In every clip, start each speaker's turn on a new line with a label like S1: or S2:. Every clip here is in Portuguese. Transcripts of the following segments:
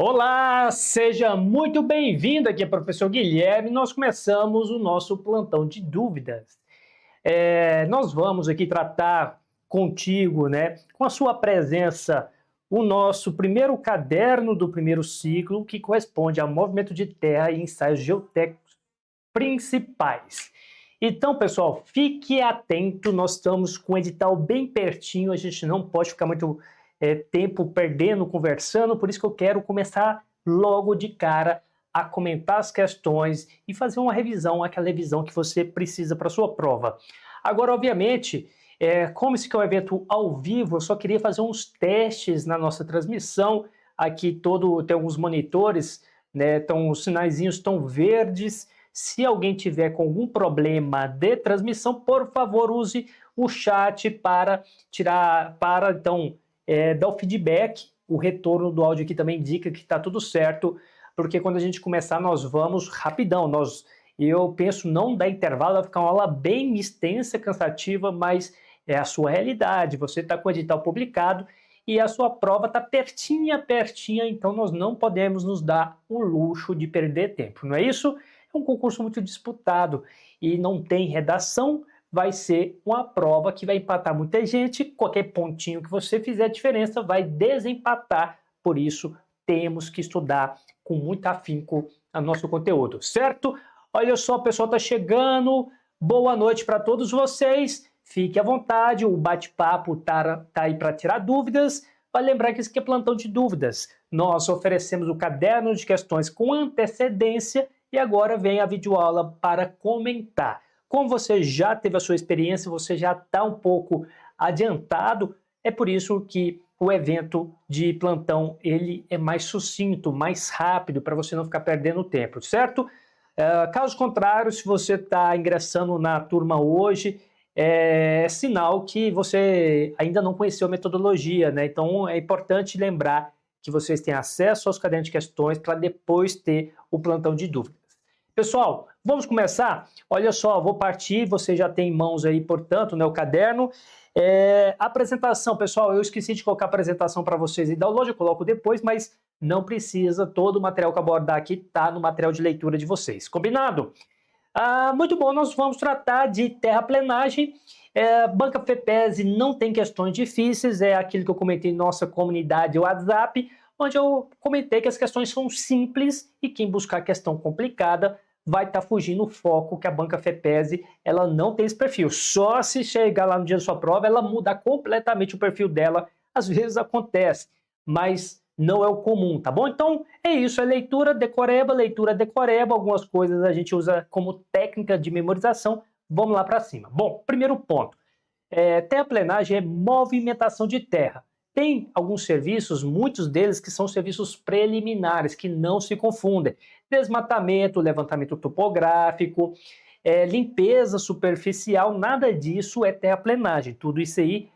S1: Olá, seja muito bem-vindo. Aqui é o professor Guilherme. Nós começamos o nosso plantão de dúvidas. Nós vamos aqui tratar contigo, com a sua presença, o nosso primeiro caderno do primeiro ciclo, que corresponde ao movimento de terra e ensaios geotécnicos principais. Então, pessoal, fique atento. Nós estamos com o edital bem pertinho. A gente não pode ficar muito tempo perdendo, conversando, por isso que eu quero começar logo de cara a comentar as questões e fazer uma revisão, aquela revisão que você precisa para a sua prova. Agora, obviamente, como esse aqui é um evento ao vivo, eu só queria fazer uns testes na nossa transmissão. Aqui tem alguns monitores, os sinaizinhos estão verdes. Se alguém tiver com algum problema de transmissão, por favor, use o chat para dar o feedback. O retorno do áudio aqui também indica que está tudo certo, porque quando a gente começar nós vamos rapidão. Eu penso não dar intervalo, vai ficar uma aula bem extensa, cansativa, mas é a sua realidade. Você está com o edital publicado e a sua prova está pertinha, então nós não podemos nos dar o luxo de perder tempo, não é isso? É um concurso muito disputado e não tem redação. Vai ser uma prova que vai empatar muita gente. Qualquer pontinho que você fizer diferença vai desempatar. Por isso, temos que estudar com muito afinco o nosso conteúdo, certo? Olha só, o pessoal está chegando. Boa noite para todos vocês. Fique à vontade, o bate-papo tá aí para tirar dúvidas. Vai lembrar que isso aqui é plantão de dúvidas. Nós oferecemos o caderno de questões com antecedência e agora vem a videoaula para comentar. Como você já teve a sua experiência, você já está um pouco adiantado, é por isso que o evento de plantão ele é mais sucinto, mais rápido, para você não ficar perdendo tempo, certo? Caso contrário, se você está ingressando na turma hoje, é sinal que você ainda não conheceu a metodologia, né? Então é importante lembrar que vocês têm acesso aos cadernos de questões para depois ter o plantão de dúvidas. Pessoal, vamos começar? Olha só, vou partir, você já tem em mãos aí, portanto, o caderno. Apresentação, pessoal, eu esqueci de colocar a apresentação para vocês em download, eu coloco depois, mas não precisa, todo o material que eu abordar aqui está no material de leitura de vocês, combinado? Muito bom, nós vamos tratar de terraplenagem. Banca FEPESE não tem questões difíceis, é aquilo que eu comentei em nossa comunidade WhatsApp, onde eu comentei que as questões são simples e quem buscar questão complicada vai estar fugindo o foco, que a Banca FEPESE ela não tem esse perfil. Só se chegar lá no dia da sua prova, ela mudar completamente o perfil dela. Às vezes acontece, mas não é o comum, tá bom? Então é isso, é leitura decoreba, algumas coisas a gente usa como técnica de memorização. Vamos lá para cima. Bom, primeiro ponto, terraplenagem é movimentação de terra. Tem alguns serviços, muitos deles que são serviços preliminares, que não se confundem. Desmatamento, levantamento topográfico, limpeza superficial, nada disso é terraplenagem. Tudo isso aí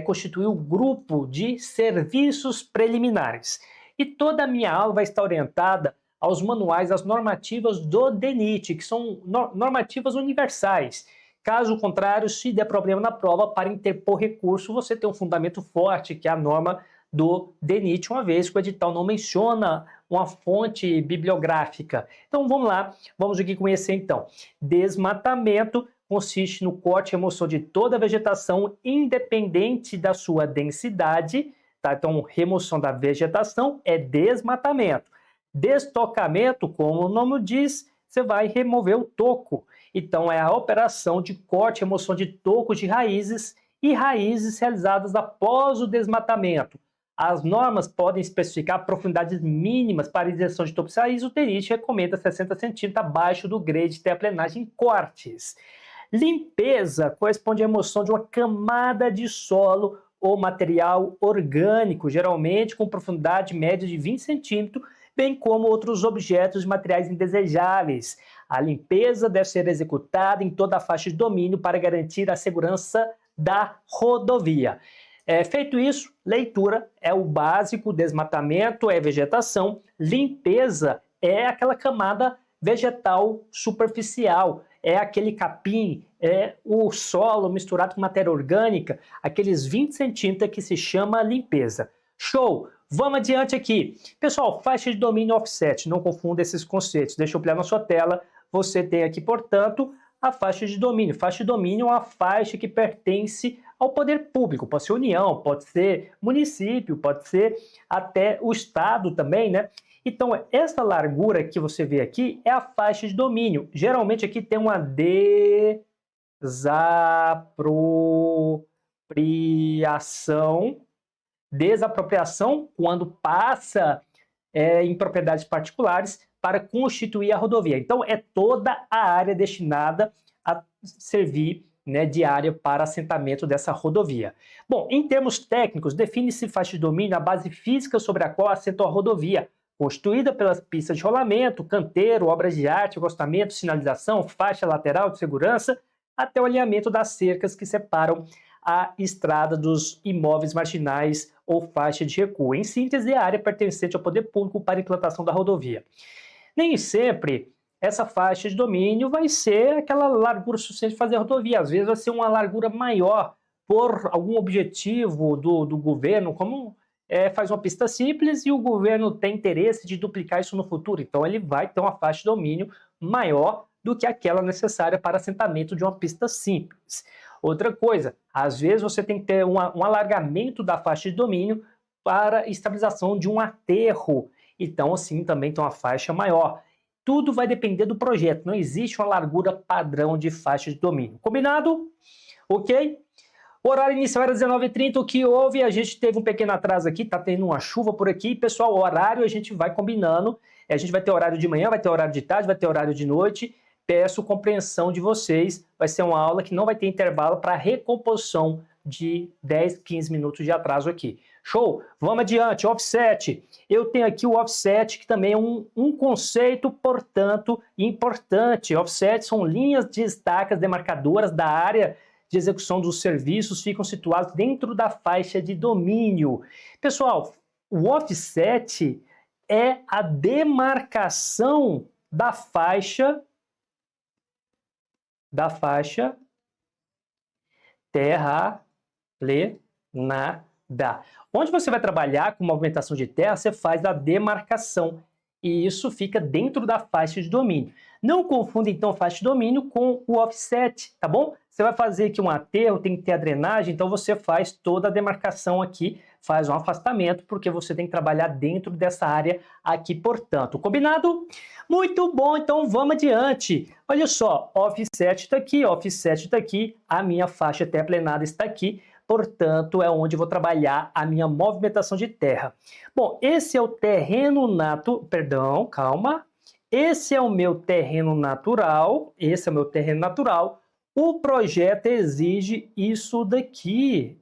S1: constitui o grupo de serviços preliminares. E toda a minha aula vai estar orientada aos manuais, às normativas do DENIT, que são normativas universais. Caso contrário, se der problema na prova, para interpor recurso, você tem um fundamento forte, que é a norma do DENIT, uma vez que o edital não menciona uma fonte bibliográfica. Então vamos lá, vamos aqui conhecer então. Desmatamento consiste no corte e remoção de toda a vegetação, independente da sua densidade, tá? Então remoção da vegetação é desmatamento. Destocamento, como o nome diz, você vai remover o toco. Então, é a operação de corte e remoção de tocos de raízes e raízes realizadas após o desmatamento. As normas podem especificar profundidades mínimas para injeção de tocos de raiz. O DENIT recomenda 60 centímetros abaixo do grade de terraplenagem em cortes. Limpeza corresponde à remoção de uma camada de solo ou material orgânico, geralmente com profundidade média de 20 centímetros, bem como outros objetos e materiais indesejáveis. A limpeza deve ser executada em toda a faixa de domínio para garantir a segurança da rodovia. Feito isso, leitura é o básico, desmatamento é vegetação, limpeza é aquela camada vegetal superficial, é aquele capim, é o solo misturado com matéria orgânica, aqueles 20 centímetros que se chama limpeza. Show! Vamos adiante aqui. Pessoal, faixa de domínio offset, não confunda esses conceitos. Deixa eu ampliar na sua tela. Você tem aqui, portanto, a faixa de domínio. Faixa de domínio é uma faixa que pertence ao poder público. Pode ser União, pode ser município, pode ser até o Estado também, né? Então, essa largura que você vê aqui é a faixa de domínio. Geralmente aqui tem uma desapropriação quando passa em propriedades particulares para constituir a rodovia. Então, é toda a área destinada a servir, né, de área para assentamento dessa rodovia. Bom, em termos técnicos, define-se faixa de domínio a base física sobre a qual assenta a rodovia, constituída pelas pistas de rolamento, canteiro, obras de arte, acostamento, sinalização, faixa lateral de segurança, até o alinhamento das cercas que separam a estrada dos imóveis marginais ou faixa de recuo. Em síntese, a área pertencente ao poder público para a implantação da rodovia. Nem sempre essa faixa de domínio vai ser aquela largura suficiente de fazer a rodovia. Às vezes vai ser uma largura maior por algum objetivo do governo, como faz uma pista simples e o governo tem interesse de duplicar isso no futuro. Então ele vai ter uma faixa de domínio maior do que aquela necessária para assentamento de uma pista simples. Outra coisa, às vezes você tem que ter um alargamento da faixa de domínio para estabilização de um aterro. Então, assim, também tem uma faixa maior. Tudo vai depender do projeto. Não existe uma largura padrão de faixa de domínio. Combinado? Ok? O horário inicial era 19h30, o que houve? A gente teve um pequeno atraso aqui, tá tendo uma chuva por aqui. Pessoal, o horário a gente vai combinando. A gente vai ter horário de manhã, vai ter horário de tarde, vai ter horário de noite. Peço compreensão de vocês. Vai ser uma aula que não vai ter intervalo para recomposição de 10, 15 minutos de atraso aqui. Show? Vamos adiante. Offset. Eu tenho aqui o offset, que também é um conceito, portanto, importante. Offset são linhas de estacas demarcadoras da área de execução dos serviços, ficam situados dentro da faixa de domínio. Pessoal, o offset é a demarcação da faixa terraplenada. Onde você vai trabalhar com movimentação de terra, você faz a demarcação e isso fica dentro da faixa de domínio. Não confunda então faixa de domínio com o offset, tá bom? Você vai fazer aqui um aterro, tem que ter a drenagem, então você faz toda a demarcação aqui, faz um afastamento, porque você tem que trabalhar dentro dessa área aqui, portanto. Combinado? Muito bom, então vamos adiante. Olha só, offset está aqui, a minha faixa terraplenada está aqui, portanto, é onde eu vou trabalhar a minha movimentação de terra. Bom, esse é o terreno Esse é o meu terreno natural, O projeto exige isso daqui,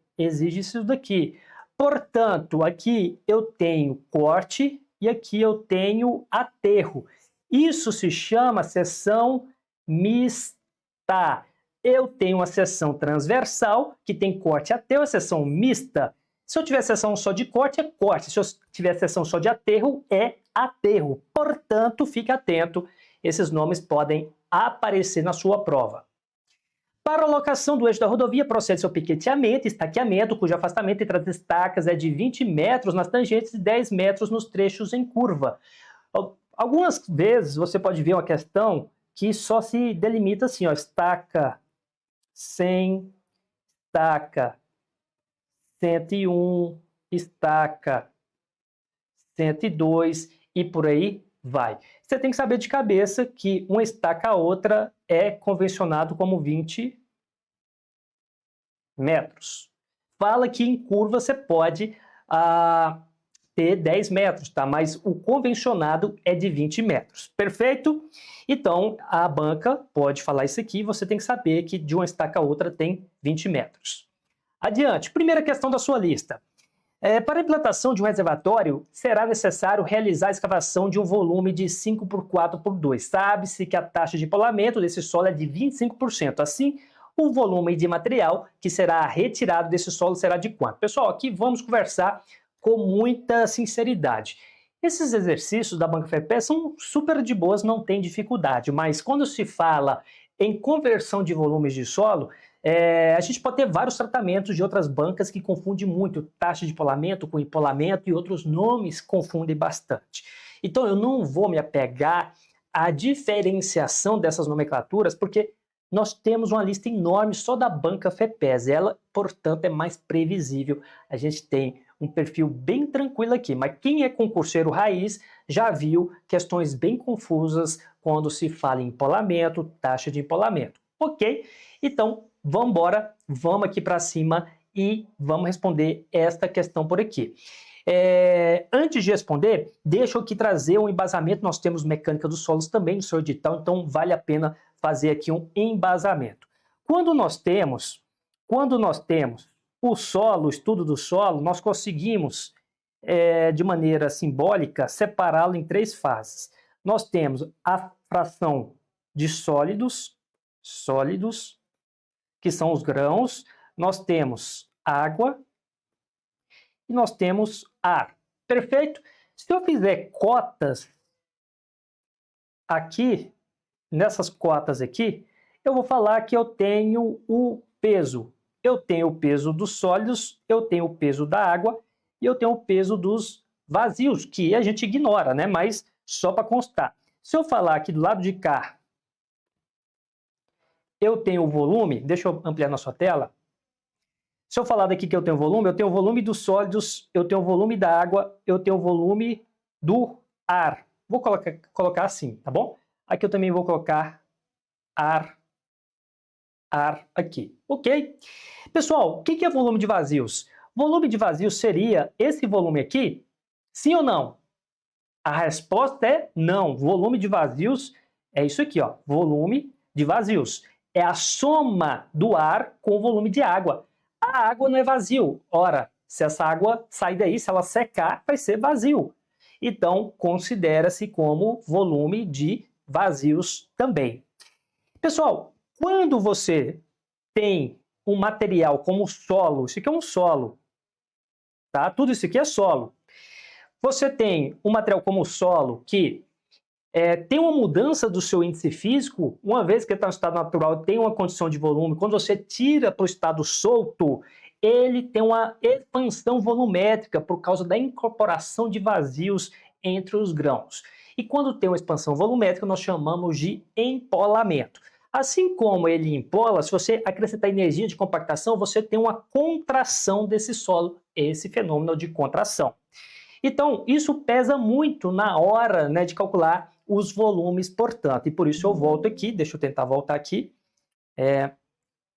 S1: Portanto, aqui eu tenho corte e aqui eu tenho aterro. Isso se chama seção mista. Eu tenho uma seção transversal, que tem corte e aterro, a seção mista. Se eu tiver seção só de corte, é corte. Se eu tiver seção só de aterro, é aterro. Portanto, fique atento, esses nomes podem aparecer na sua prova. Para a locação do eixo da rodovia, procede-se ao piqueteamento e estaqueamento, cujo afastamento entre as estacas é de 20 metros nas tangentes e 10 metros nos trechos em curva. Algumas vezes você pode ver uma questão que só se delimita assim, ó, estaca 100, estaca 101, estaca 102 e por aí vai. Você tem que saber de cabeça que uma estaca a outra é convencionado como 20 metros. Fala que em curva você pode ter 10 metros, tá? Mas o convencionado é de 20 metros. Perfeito? Então, a banca pode falar isso aqui, você tem que saber que de uma estaca a outra tem 20 metros. Adiante, primeira questão da sua lista. Para a implantação de um reservatório, será necessário realizar a escavação de um volume de 5 por 4 por 2. Sabe-se que a taxa de polamento desse solo é de 25%. Assim, o volume de material que será retirado desse solo será de quanto? Pessoal, aqui vamos conversar com muita sinceridade. Esses exercícios da Banca FEPE são super de boas, não tem dificuldade, mas quando se fala em conversão de volumes de solo, A gente pode ter vários tratamentos de outras bancas que confundem muito taxa de empolamento com empolamento e outros nomes confundem bastante. Então eu não vou me apegar à diferenciação dessas nomenclaturas porque nós temos uma lista enorme só da banca FEPES. Ela, portanto, é mais previsível. A gente tem um perfil bem tranquilo aqui, mas quem é concurseiro raiz já viu questões bem confusas quando se fala em empolamento, taxa de empolamento. Ok? Então, vamos embora, vamos aqui para cima e vamos responder esta questão por aqui. Antes de responder, deixa eu aqui trazer um embasamento. Nós temos mecânica dos solos também no seu edital, então vale a pena fazer aqui um embasamento. Quando nós temos o solo, o estudo do solo, nós conseguimos, de maneira simbólica, separá-lo em 3 fases. Nós temos a fração de sólidos, que são os grãos, nós temos água e nós temos ar. Perfeito? Se eu fizer cotas aqui, nessas cotas aqui, eu vou falar que eu tenho o peso. Eu tenho o peso dos sólidos, eu tenho o peso da água e eu tenho o peso dos vazios, que a gente ignora, né? Mas só para constar. Se eu falar aqui do lado de cá, eu tenho o volume, deixa eu ampliar na sua tela. Se eu falar daqui que eu tenho o volume dos sólidos, eu tenho o volume da água, eu tenho o volume do ar. Vou colocar assim, tá bom? Aqui eu também vou colocar ar aqui, ok? Pessoal, o que é volume de vazios? Volume de vazios seria esse volume aqui? Sim ou não? A resposta é não. Volume de vazios é isso aqui, ó. Volume de vazios. É a soma do ar com o volume de água. A água não é vazio. Ora, se essa água sair daí, se ela secar, vai ser vazio. Então, considera-se como volume de vazios também. Pessoal, quando você tem um material como solo, isso aqui é um solo, tá? Tudo isso aqui é solo. Você tem um material como solo que tem uma mudança do seu índice físico, uma vez que está no estado natural, tem uma condição de volume, quando você tira para o estado solto, ele tem uma expansão volumétrica por causa da incorporação de vazios entre os grãos. E quando tem uma expansão volumétrica, nós chamamos de empolamento. Assim como ele empola, se você acrescentar energia de compactação, você tem uma contração desse solo, esse fenômeno de contração. Então, isso pesa muito na hora, né, de calcular os volumes, portanto. E por isso eu volto aqui, deixa eu tentar voltar aqui.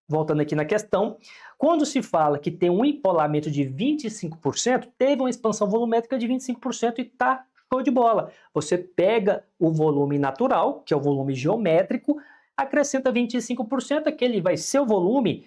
S1: Voltando aqui na questão, quando se fala que tem um empolamento de 25%, teve uma expansão volumétrica de 25% e está show de bola. Você pega o volume natural, que é o volume geométrico, acrescenta 25%, aquele vai ser o volume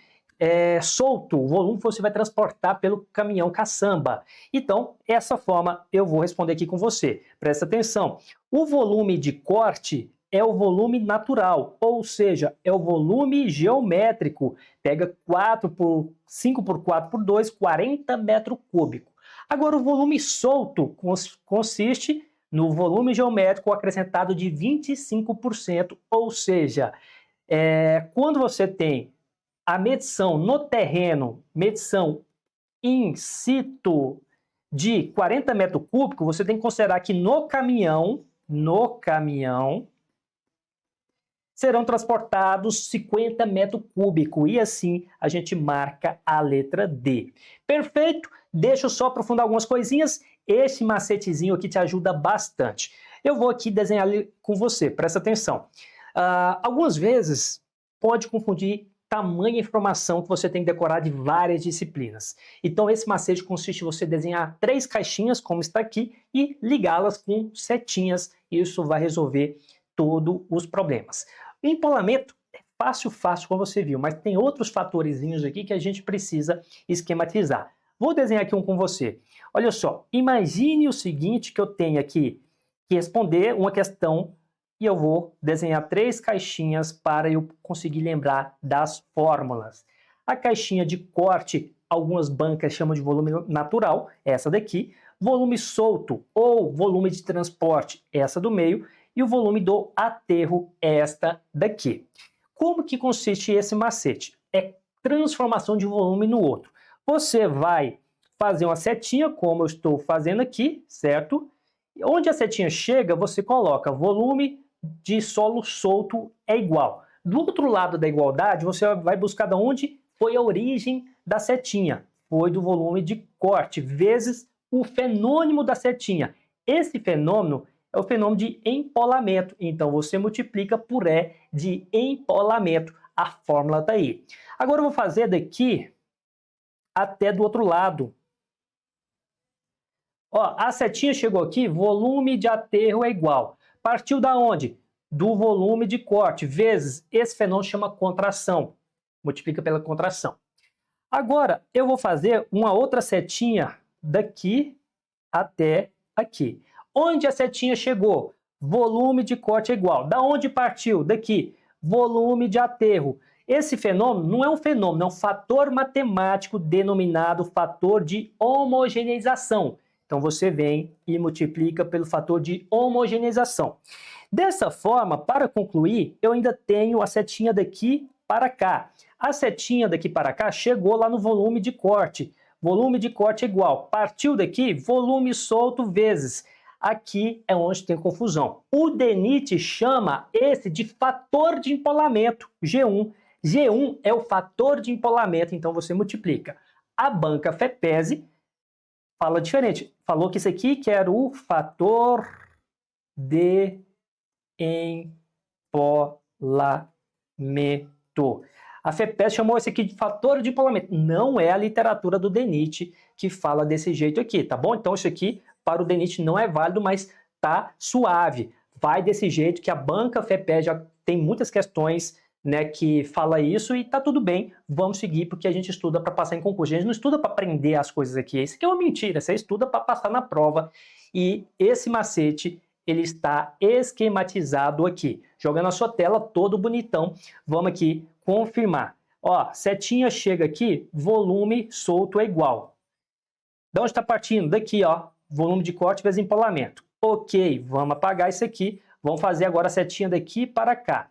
S1: solto, o volume que você vai transportar pelo caminhão caçamba. Então, essa forma eu vou responder aqui com você. Presta atenção. O volume de corte é o volume natural, ou seja, é o volume geométrico. Pega 5 por 4 por 2, 40 metros cúbicos. Agora, o volume solto consiste no volume geométrico acrescentado de 25%, ou seja, quando você tem a medição no terreno, medição in situ de 40 metros cúbicos, você tem que considerar que no caminhão serão transportados 50 metros cúbicos e assim a gente marca a letra D. Perfeito? Deixa eu só aprofundar algumas coisinhas. Esse macetezinho aqui te ajuda bastante. Eu vou aqui desenhar com você, presta atenção. Algumas vezes pode confundir tamanha informação que você tem que decorar de várias disciplinas. Então esse macete consiste em você desenhar 3 caixinhas, como está aqui, e ligá-las com setinhas. Isso vai resolver todos os problemas. O empolamento é fácil, como você viu, mas tem outros fatorzinhos aqui que a gente precisa esquematizar. Vou desenhar aqui um com você. Olha só, imagine o seguinte, que eu tenho aqui que responder uma questão e eu vou desenhar 3 caixinhas para eu conseguir lembrar das fórmulas. A caixinha de corte, algumas bancas chamam de volume natural, essa daqui. Volume solto ou volume de transporte, essa do meio. E o volume do aterro, esta daqui. Como que consiste esse macete? É transformação de volume no outro. Você vai fazer uma setinha, como eu estou fazendo aqui, certo? Onde a setinha chega, você coloca volume de solo solto é igual. Do outro lado da igualdade, você vai buscar de onde foi a origem da setinha. Foi do volume de corte, vezes o fenômeno da setinha. Esse fenômeno é o fenômeno de empolamento. Então, você multiplica por E de empolamento. A fórmula está aí. Agora, eu vou fazer daqui até do outro lado. Ó, a setinha chegou aqui, volume de aterro é igual. Partiu da onde? Do volume de corte, vezes esse fenômeno chama contração. Multiplica pela contração. Agora, eu vou fazer uma outra setinha daqui até aqui. Onde a setinha chegou? Volume de corte é igual. Da onde partiu? Daqui. Volume de aterro. Esse fenômeno não é um fenômeno, é um fator matemático denominado fator de homogeneização. Então, você vem e multiplica pelo fator de homogeneização. Dessa forma, para concluir, eu ainda tenho a setinha daqui para cá. A setinha daqui para cá chegou lá no volume de corte. Volume de corte é igual. Partiu daqui, volume solto vezes. Aqui é onde tem confusão. O DENIT chama esse de fator de empolamento, G1. G1 é o fator de empolamento, então você multiplica. A banca FEPESE fala diferente. Falou que isso aqui que era o fator de empolamento. A FEPESE chamou esse aqui de fator de empolamento. Não é a literatura do DENIT que fala desse jeito aqui, tá bom? Então isso aqui para o DENIT não é válido, mas tá suave. Vai desse jeito que a banca FEPESE já tem muitas questões, né, que fala isso e tá tudo bem, vamos seguir porque a gente estuda para passar em concurso. A gente não estuda para aprender as coisas aqui, isso aqui é uma mentira, você estuda para passar na prova e esse macete ele está esquematizado aqui. Joga na sua tela todo bonitão, vamos aqui confirmar. Ó, setinha chega aqui, volume solto é igual. De onde está partindo? Daqui, ó, volume de corte vezes empolamento. Ok, vamos apagar isso aqui, vamos fazer agora a setinha daqui para cá.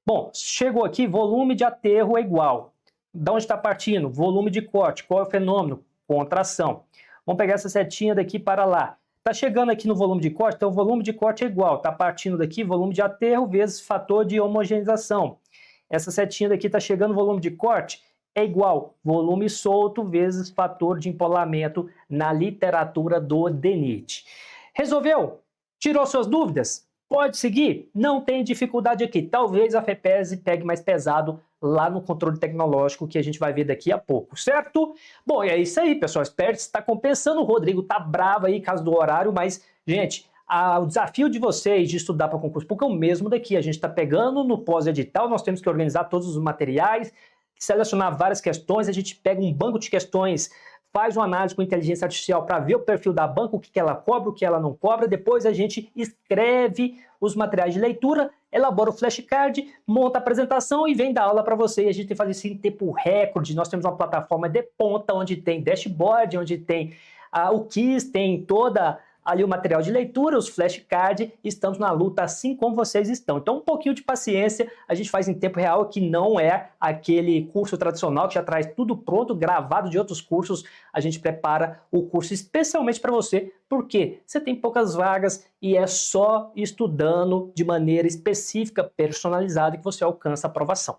S1: Bom, chegou aqui, volume de aterro é igual. De onde está partindo? Volume de corte. Qual é o fenômeno? Contração. Vamos pegar essa setinha daqui para lá. Está chegando aqui no volume de corte, então o volume de corte é igual. Está partindo daqui, volume de aterro vezes fator de homogeneização. Essa setinha daqui está chegando no volume de corte, é igual. Volume solto vezes fator de empolamento na literatura do DENIT. Resolveu? Tirou suas dúvidas? Pode seguir? Não tem dificuldade aqui. Talvez a FEPESE pegue mais pesado lá no controle tecnológico que a gente vai ver daqui a pouco, certo? Bom, e é isso aí, pessoal. Espero que está compensando. O Rodrigo tá bravo aí, caso do horário, mas, gente, o desafio de vocês de estudar para concurso público é o mesmo daqui. A gente está pegando no pós-edital, nós temos que organizar todos os materiais, selecionar várias questões, a gente pega um banco de questões, faz uma análise com inteligência artificial para ver o perfil da banca, o que ela cobra, o que ela não cobra, depois a gente escreve os materiais de leitura, elabora o flashcard, monta a apresentação e vem dar aula para você. E a gente tem que fazer isso em tempo recorde. Nós temos uma plataforma de ponta, onde tem dashboard, onde tem o quiz, tem toda ali o material de leitura, os flashcards, estamos na luta assim como vocês estão. Então um pouquinho de paciência, a gente faz em tempo real, que não é aquele curso tradicional que já traz tudo pronto, gravado de outros cursos. A gente prepara o curso especialmente para você, porque você tem poucas vagas e é só estudando de maneira específica, personalizada, que você alcança a aprovação.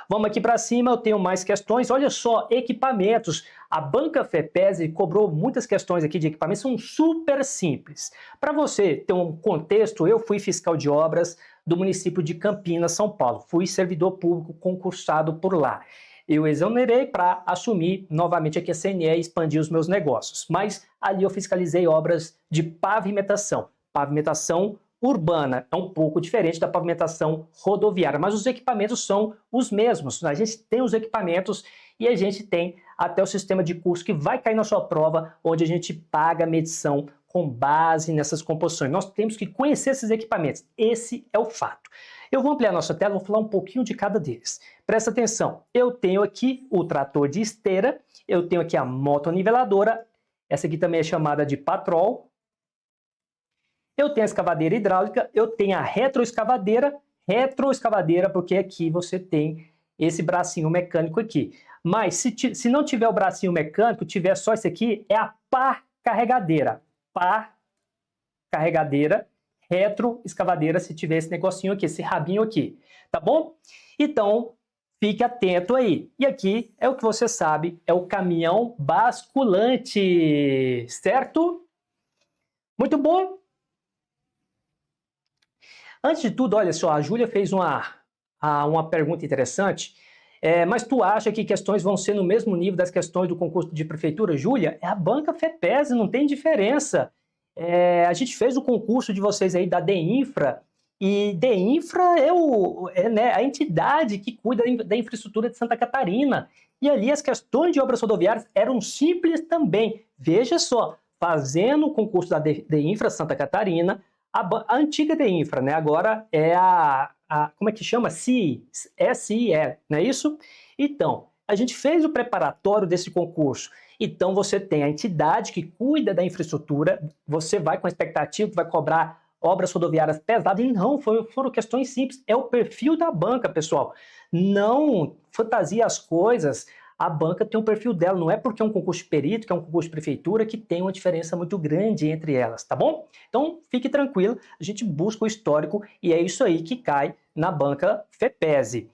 S1: Vamos aqui para cima, eu tenho mais questões. Olha só, equipamentos. A banca FEPESE cobrou muitas questões aqui de equipamentos, são super simples. Para você ter um contexto, eu fui fiscal de obras do município de Campinas, São Paulo. Fui servidor público concursado por lá. Eu exonerei para assumir novamente aqui a CNE e expandir os meus negócios. Mas ali eu fiscalizei obras de pavimentação. Pavimentação urbana é um pouco diferente da pavimentação rodoviária, mas os equipamentos são os mesmos. A gente tem os equipamentos e a gente tem até o sistema de curso que vai cair na sua prova, onde a gente paga a medição com base nessas composições. Nós temos que conhecer esses equipamentos. Esse é o fato. Eu vou ampliar a nossa tela, vou falar um pouquinho de cada deles. Presta atenção, eu tenho aqui o trator de esteira, eu tenho aqui a motoniveladora, essa aqui também é chamada de patrol. Eu tenho a escavadeira hidráulica, eu tenho a retroescavadeira porque aqui você tem esse bracinho mecânico aqui. Mas se não tiver o bracinho mecânico, tiver só esse aqui, é a pá carregadeira. Pá carregadeira, retroescavadeira, se tiver esse negocinho aqui, esse rabinho aqui, tá bom? Então, fique atento aí. E aqui é o que você sabe, é o caminhão basculante, certo? Muito bom. Antes de tudo, olha só, a Júlia fez uma pergunta interessante. Mas tu acha que questões vão ser no mesmo nível das questões do concurso de prefeitura? Júlia, é a banca FEPES, não tem diferença. A gente fez o concurso de vocês aí da DEINFRA, e DEINFRA é né, a entidade que cuida da infraestrutura de Santa Catarina. E ali as questões de obras rodoviárias eram simples também. Veja só, fazendo o concurso da DEINFRA Santa Catarina, a antiga DEINFRA, né? Agora é como é que chama? SIE, não é isso? Então, a gente fez o preparatório desse concurso. Então, você tem a entidade que cuida da infraestrutura, você vai com a expectativa que vai cobrar obras rodoviárias pesadas, e não, foram questões simples. É o perfil da banca, pessoal. Não fantasia as coisas. A banca tem um perfil dela, não é porque é um concurso de perito, que é um concurso de prefeitura, que tem uma diferença muito grande entre elas, tá bom? Então, fique tranquilo, a gente busca o histórico e é isso aí que cai na banca FEPES.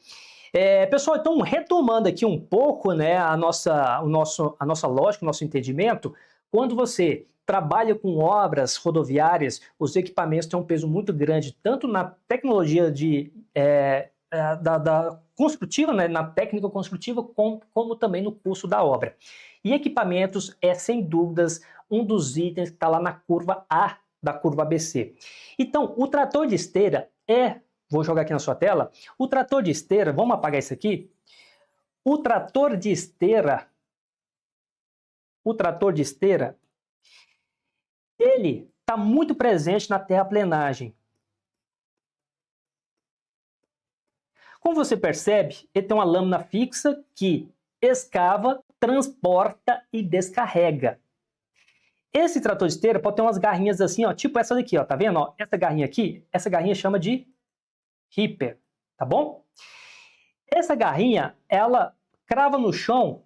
S1: Pessoal, então, retomando aqui um pouco, né, a nossa lógica, o nosso entendimento, quando você trabalha com obras rodoviárias, os equipamentos têm um peso muito grande, tanto na tecnologia da construtiva, né, na técnica construtiva, como também no custo da obra. E equipamentos é, sem dúvidas, um dos itens que está lá na curva A da curva ABC. Então, o trator de esteira vou jogar aqui na sua tela, o trator de esteira, vamos apagar isso aqui? O trator de esteira, ele está muito presente na terraplenagem. Como você percebe, ele tem uma lâmina fixa que escava, transporta e descarrega. Esse trator de esteira pode ter umas garrinhas assim, ó, tipo essa daqui, ó, tá vendo? Ó, essa garrinha aqui, essa garrinha chama de ripper, tá bom? Essa garrinha, ela crava no chão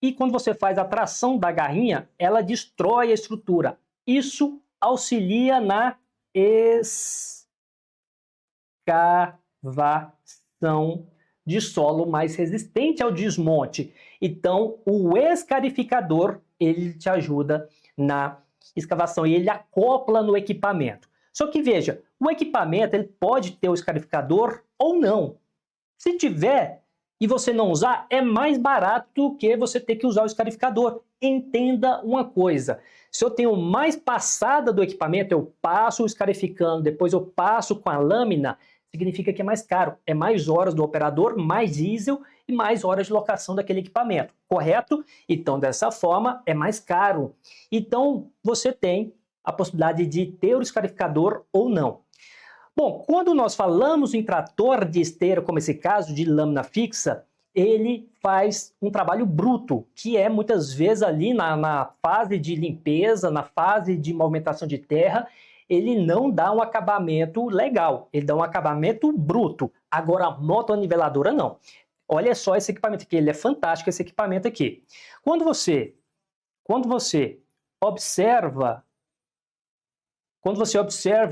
S1: e quando você faz a tração da garrinha, ela destrói a estrutura. Isso auxilia na escavação de solo mais resistente ao desmonte. Então, o escarificador, ele te ajuda na escavação e ele acopla no equipamento. Só que veja, o equipamento ele pode ter o escarificador ou não. Se tiver e você não usar, é mais barato do que você ter que usar o escarificador. Entenda uma coisa, se eu tenho mais passada do equipamento, eu passo o escarificando, depois eu passo com a lâmina, significa que é mais caro. É mais horas do operador, mais diesel e mais horas de locação daquele equipamento, correto? Então, dessa forma, é mais caro. Então, você tem a possibilidade de ter o escarificador ou não. Bom, quando nós falamos em trator de esteira, como esse caso de lâmina fixa, ele faz um trabalho bruto, que é muitas vezes ali na fase de limpeza, na fase de movimentação de terra, ele não dá um acabamento legal, ele dá um acabamento bruto. Agora a motoniveladora não. Olha só esse equipamento aqui, ele é fantástico esse equipamento aqui. Quando você observa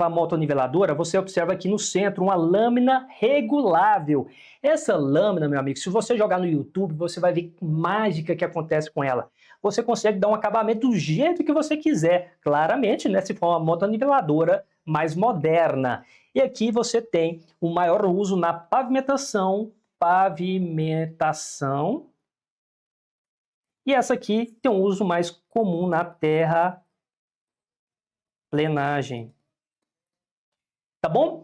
S1: a motoniveladora, você observa aqui no centro uma lâmina regulável. Essa lâmina, meu amigo, se você jogar no YouTube, você vai ver mágica que acontece com ela. Você consegue dar um acabamento do jeito que você quiser, claramente, né, se for uma motoniveladora mais moderna. E aqui você tem o maior uso na pavimentação. E essa aqui tem um uso mais comum na terraplenagem. Tá bom?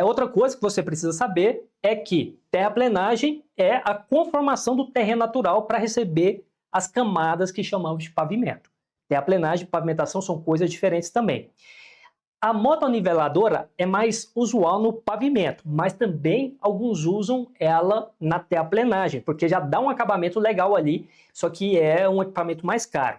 S1: Outra coisa que você precisa saber é que terraplenagem é a conformação do terreno natural para receber as camadas que chamamos de pavimento. Terraplenagem e pavimentação são coisas diferentes também. A motoniveladora é mais usual no pavimento, mas também alguns usam ela na terraplenagem, porque já dá um acabamento legal ali, só que é um equipamento mais caro.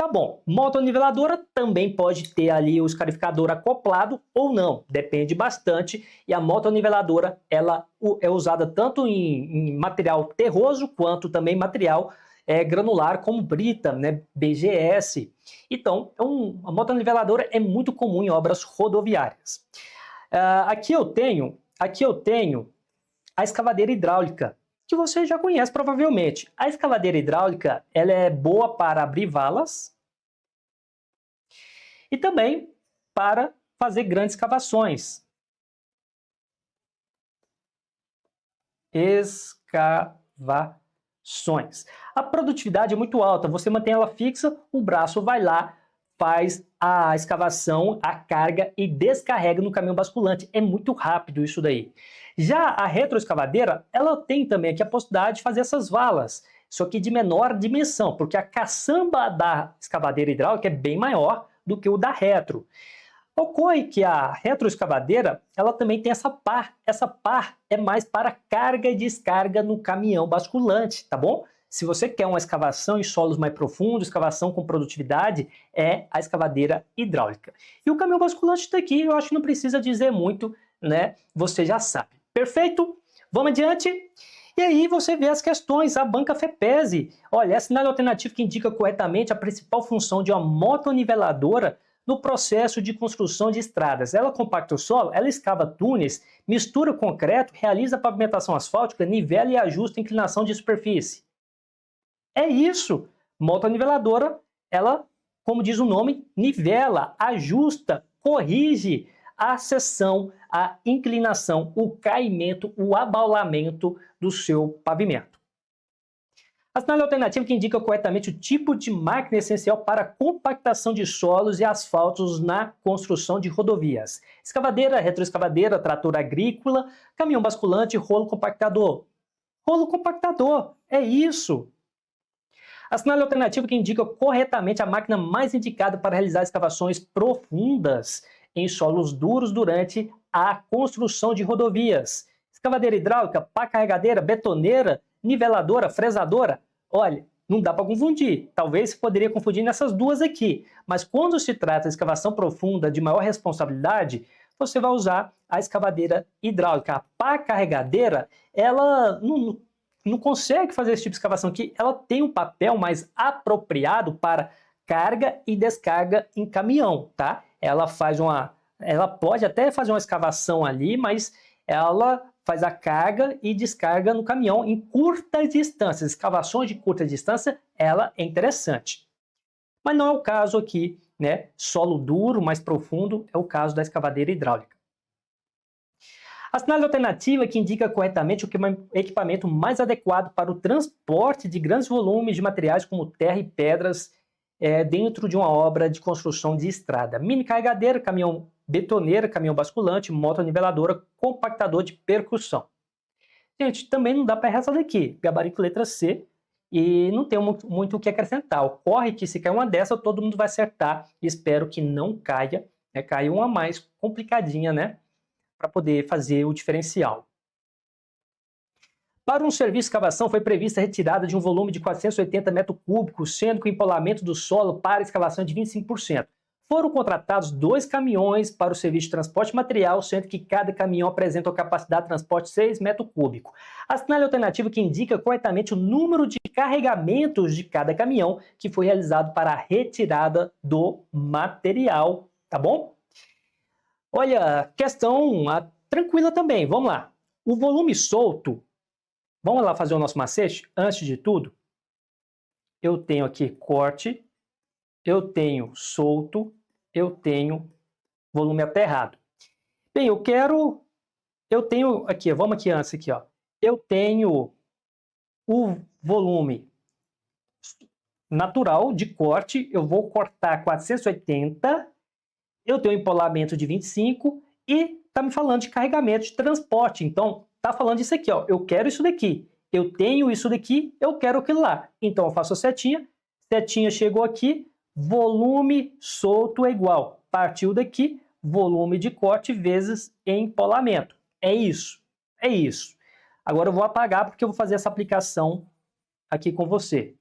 S1: Tá bom, motoniveladora também pode ter ali o escarificador acoplado ou não, depende bastante. E a motoniveladora ela é usada tanto em material terroso quanto também material granular como brita, né, BGS. Então, a motoniveladora é muito comum em obras rodoviárias. Aqui eu tenho a escavadeira hidráulica, que você já conhece provavelmente. A escavadeira hidráulica ela é boa para abrir valas e também para fazer grandes escavações. Escavações. A produtividade é muito alta, você mantém ela fixa, o braço vai lá, faz a escavação, a carga e descarrega no caminhão basculante. É muito rápido isso daí. Já a retroescavadeira, ela tem também aqui a possibilidade de fazer essas valas, só que de menor dimensão, porque a caçamba da escavadeira hidráulica é bem maior do que o da retro. Ocorre que a retroescavadeira, ela também tem essa pá. Essa pá é mais para carga e descarga no caminhão basculante, tá bom? Se você quer uma escavação em solos mais profundos, escavação com produtividade, é a escavadeira hidráulica. E o caminhão basculante daqui, eu acho que não precisa dizer muito, né? Você já sabe. Perfeito? Vamos adiante? E aí você vê as questões, a banca FEPESE. Olha, é cenário alternativo que indica corretamente a principal função de uma motoniveladora no processo de construção de estradas. Ela compacta o solo, ela escava túneis, mistura concreto, realiza pavimentação asfáltica, nivela e ajusta a inclinação de superfície. É isso. Motoniveladora, ela, como diz o nome, nivela, ajusta, corrige a seção, a inclinação, o caimento, o abaulamento do seu pavimento. A sinal alternativa que indica corretamente o tipo de máquina essencial para compactação de solos e asfaltos na construção de rodovias. Escavadeira, retroescavadeira, trator agrícola, caminhão basculante, rolo compactador. Rolo compactador, é isso. A sinal alternativa que indica corretamente a máquina mais indicada para realizar escavações profundas em solos duros durante a construção de rodovias. Escavadeira hidráulica, pá carregadeira, betoneira, niveladora, fresadora. Olha, não dá para confundir. Talvez você poderia confundir nessas duas aqui. Mas quando se trata de escavação profunda de maior responsabilidade, você vai usar a escavadeira hidráulica. A pá carregadeira, ela não consegue fazer esse tipo de escavação aqui. Ela tem um papel mais apropriado para carga e descarga em caminhão, tá? Ela pode até fazer uma escavação ali, mas ela faz a carga e descarga no caminhão em curtas distâncias. Escavações de curta distância, ela é interessante. Mas não é o caso aqui, né? Solo duro, mais profundo, é o caso da escavadeira hidráulica. A sinal alternativa que indica corretamente o equipamento mais adequado para o transporte de grandes volumes de materiais como terra e pedras dentro de uma obra de construção de estrada. Mini carregadeira, caminhão betoneira, caminhão basculante, motoniveladora, compactador de percussão. Gente, também não dá para errar essa daqui. Gabarito letra C e não tem muito o que acrescentar. Ocorre que se cair uma dessa, todo mundo vai acertar. Espero que não caia. Caiu uma mais complicadinha, né? Para poder fazer o diferencial. Para um serviço de escavação, foi prevista a retirada de um volume de 480 metros cúbicos, sendo que o empolamento do solo para escavação é de 25%. Foram contratados 2 caminhões para o serviço de transporte de material, sendo que cada caminhão apresenta a capacidade de transporte de 6 metros cúbicos. A sinal alternativa que indica corretamente o número de carregamentos de cada caminhão que foi realizado para a retirada do material, tá bom? Olha, questão tranquila também, vamos lá. O volume solto, vamos lá fazer o nosso macete? Antes de tudo, eu tenho aqui corte, eu tenho solto, eu tenho volume aterrado. Bem, eu tenho aqui, vamos aqui antes aqui, ó. Eu tenho o volume natural de corte, eu vou cortar 480, eu tenho um empolamento de 25 e tá me falando de carregamento de transporte. Então, tá falando isso aqui, ó. Eu quero isso daqui. Eu tenho isso daqui, eu quero aquilo lá. Então, eu faço a setinha. Setinha chegou aqui, volume solto é igual. Partiu daqui, volume de corte vezes empolamento. É isso. É isso. Agora eu vou apagar porque eu vou fazer essa aplicação aqui com você.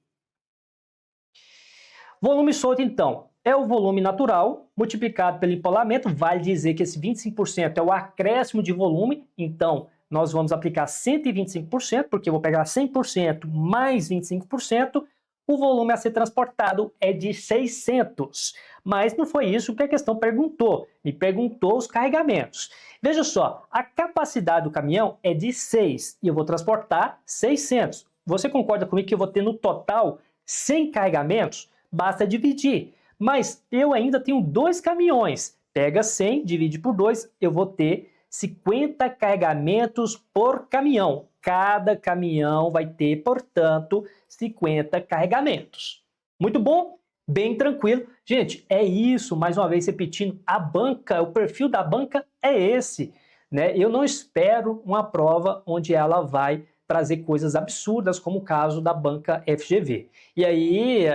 S1: Volume solto, então, é o volume natural multiplicado pelo empolamento. Vale dizer que esse 25% é o acréscimo de volume, então nós vamos aplicar 125%, porque eu vou pegar 100% mais 25%, o volume a ser transportado é de 600. Mas não foi isso que a questão perguntou. Me perguntou os carregamentos. Veja só, a capacidade do caminhão é de 6 e eu vou transportar 600. Você concorda comigo que eu vou ter no total 100 carregamentos? Basta dividir. Mas eu ainda tenho 2 caminhões. Pega 100, divide por 2, eu vou ter 50 carregamentos por caminhão. Cada caminhão vai ter, portanto, 50 carregamentos. Muito bom? Bem tranquilo. Gente, é isso, mais uma vez repetindo, a banca, o perfil da banca é esse, né? Eu não espero uma prova onde ela vai trazer coisas absurdas, como o caso da banca FGV. E aí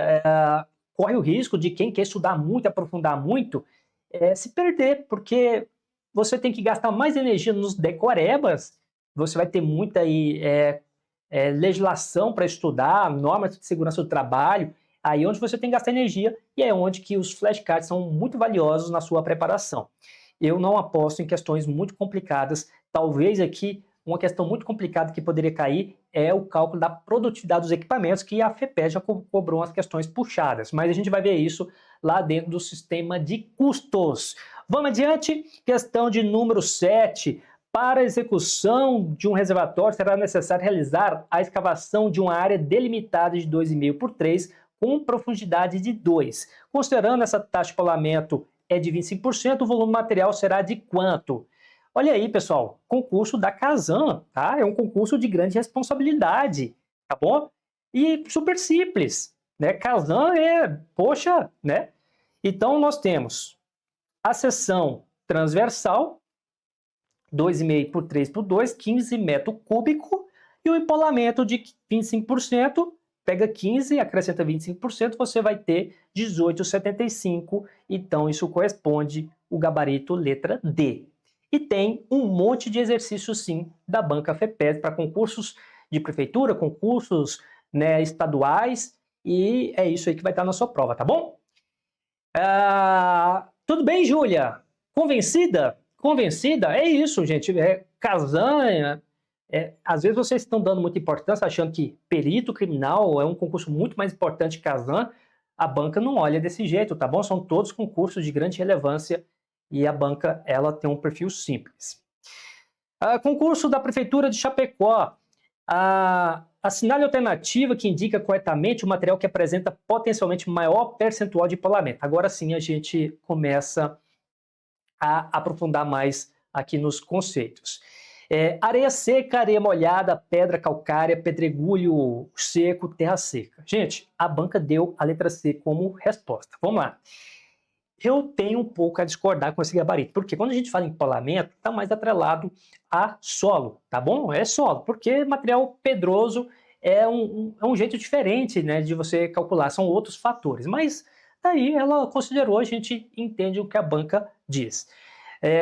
S1: corre o risco de quem quer estudar muito, aprofundar muito, se perder, porque você tem que gastar mais energia nos decorebas, você vai ter muita legislação para estudar, normas de segurança do trabalho, aí onde você tem que gastar energia e é onde que os flashcards são muito valiosos na sua preparação. Eu não aposto em questões muito complicadas, talvez aqui uma questão muito complicada que poderia cair é o cálculo da produtividade dos equipamentos, que a FEPES já cobrou umas questões puxadas, mas a gente vai ver isso lá dentro do sistema de custos. Vamos adiante, questão de número 7. Para a execução de um reservatório, será necessário realizar a escavação de uma área delimitada de 2,5 por 3, com profundidade de 2. Considerando essa taxa de polamento é de 25%, o volume material será de quanto? Olha aí, pessoal, concurso da Casan, tá? É um concurso de grande responsabilidade, tá bom? E super simples, né? Casan poxa, né? Então, nós temos a seção transversal, 2,5 por 3 por 2, 15 metros cúbicos, e o empolamento de 25%, pega 15, acrescenta 25%, você vai ter 18,75, então isso corresponde ao gabarito letra D. E tem um monte de exercícios, sim, da banca FEPES para concursos de prefeitura, concursos, né, estaduais, e é isso aí que vai estar na sua prova, tá bom? Tudo bem, Júlia? Convencida? Convencida? É isso, gente. Casanha. Às vezes vocês estão dando muita importância, achando que perito criminal é um concurso muito mais importante que Casan. A banca não olha desse jeito, tá bom? São todos concursos de grande relevância e a banca, ela tem um perfil simples. Concurso da Prefeitura de Chapecó. Assinale a alternativa que indica corretamente o material que apresenta potencialmente maior percentual de empolamento. Agora sim a gente começa a aprofundar mais aqui nos conceitos. Areia seca, areia molhada, pedra calcária, pedregulho seco, terra seca. Gente, a banca deu a letra C como resposta. Vamos lá. Eu tenho um pouco a discordar com esse gabarito, porque quando a gente fala em empolamento, está mais atrelado a solo, tá bom? É solo, porque material pedroso é um jeito diferente, né, de você calcular, são outros fatores. Mas daí ela considerou, a gente entende o que a banca diz.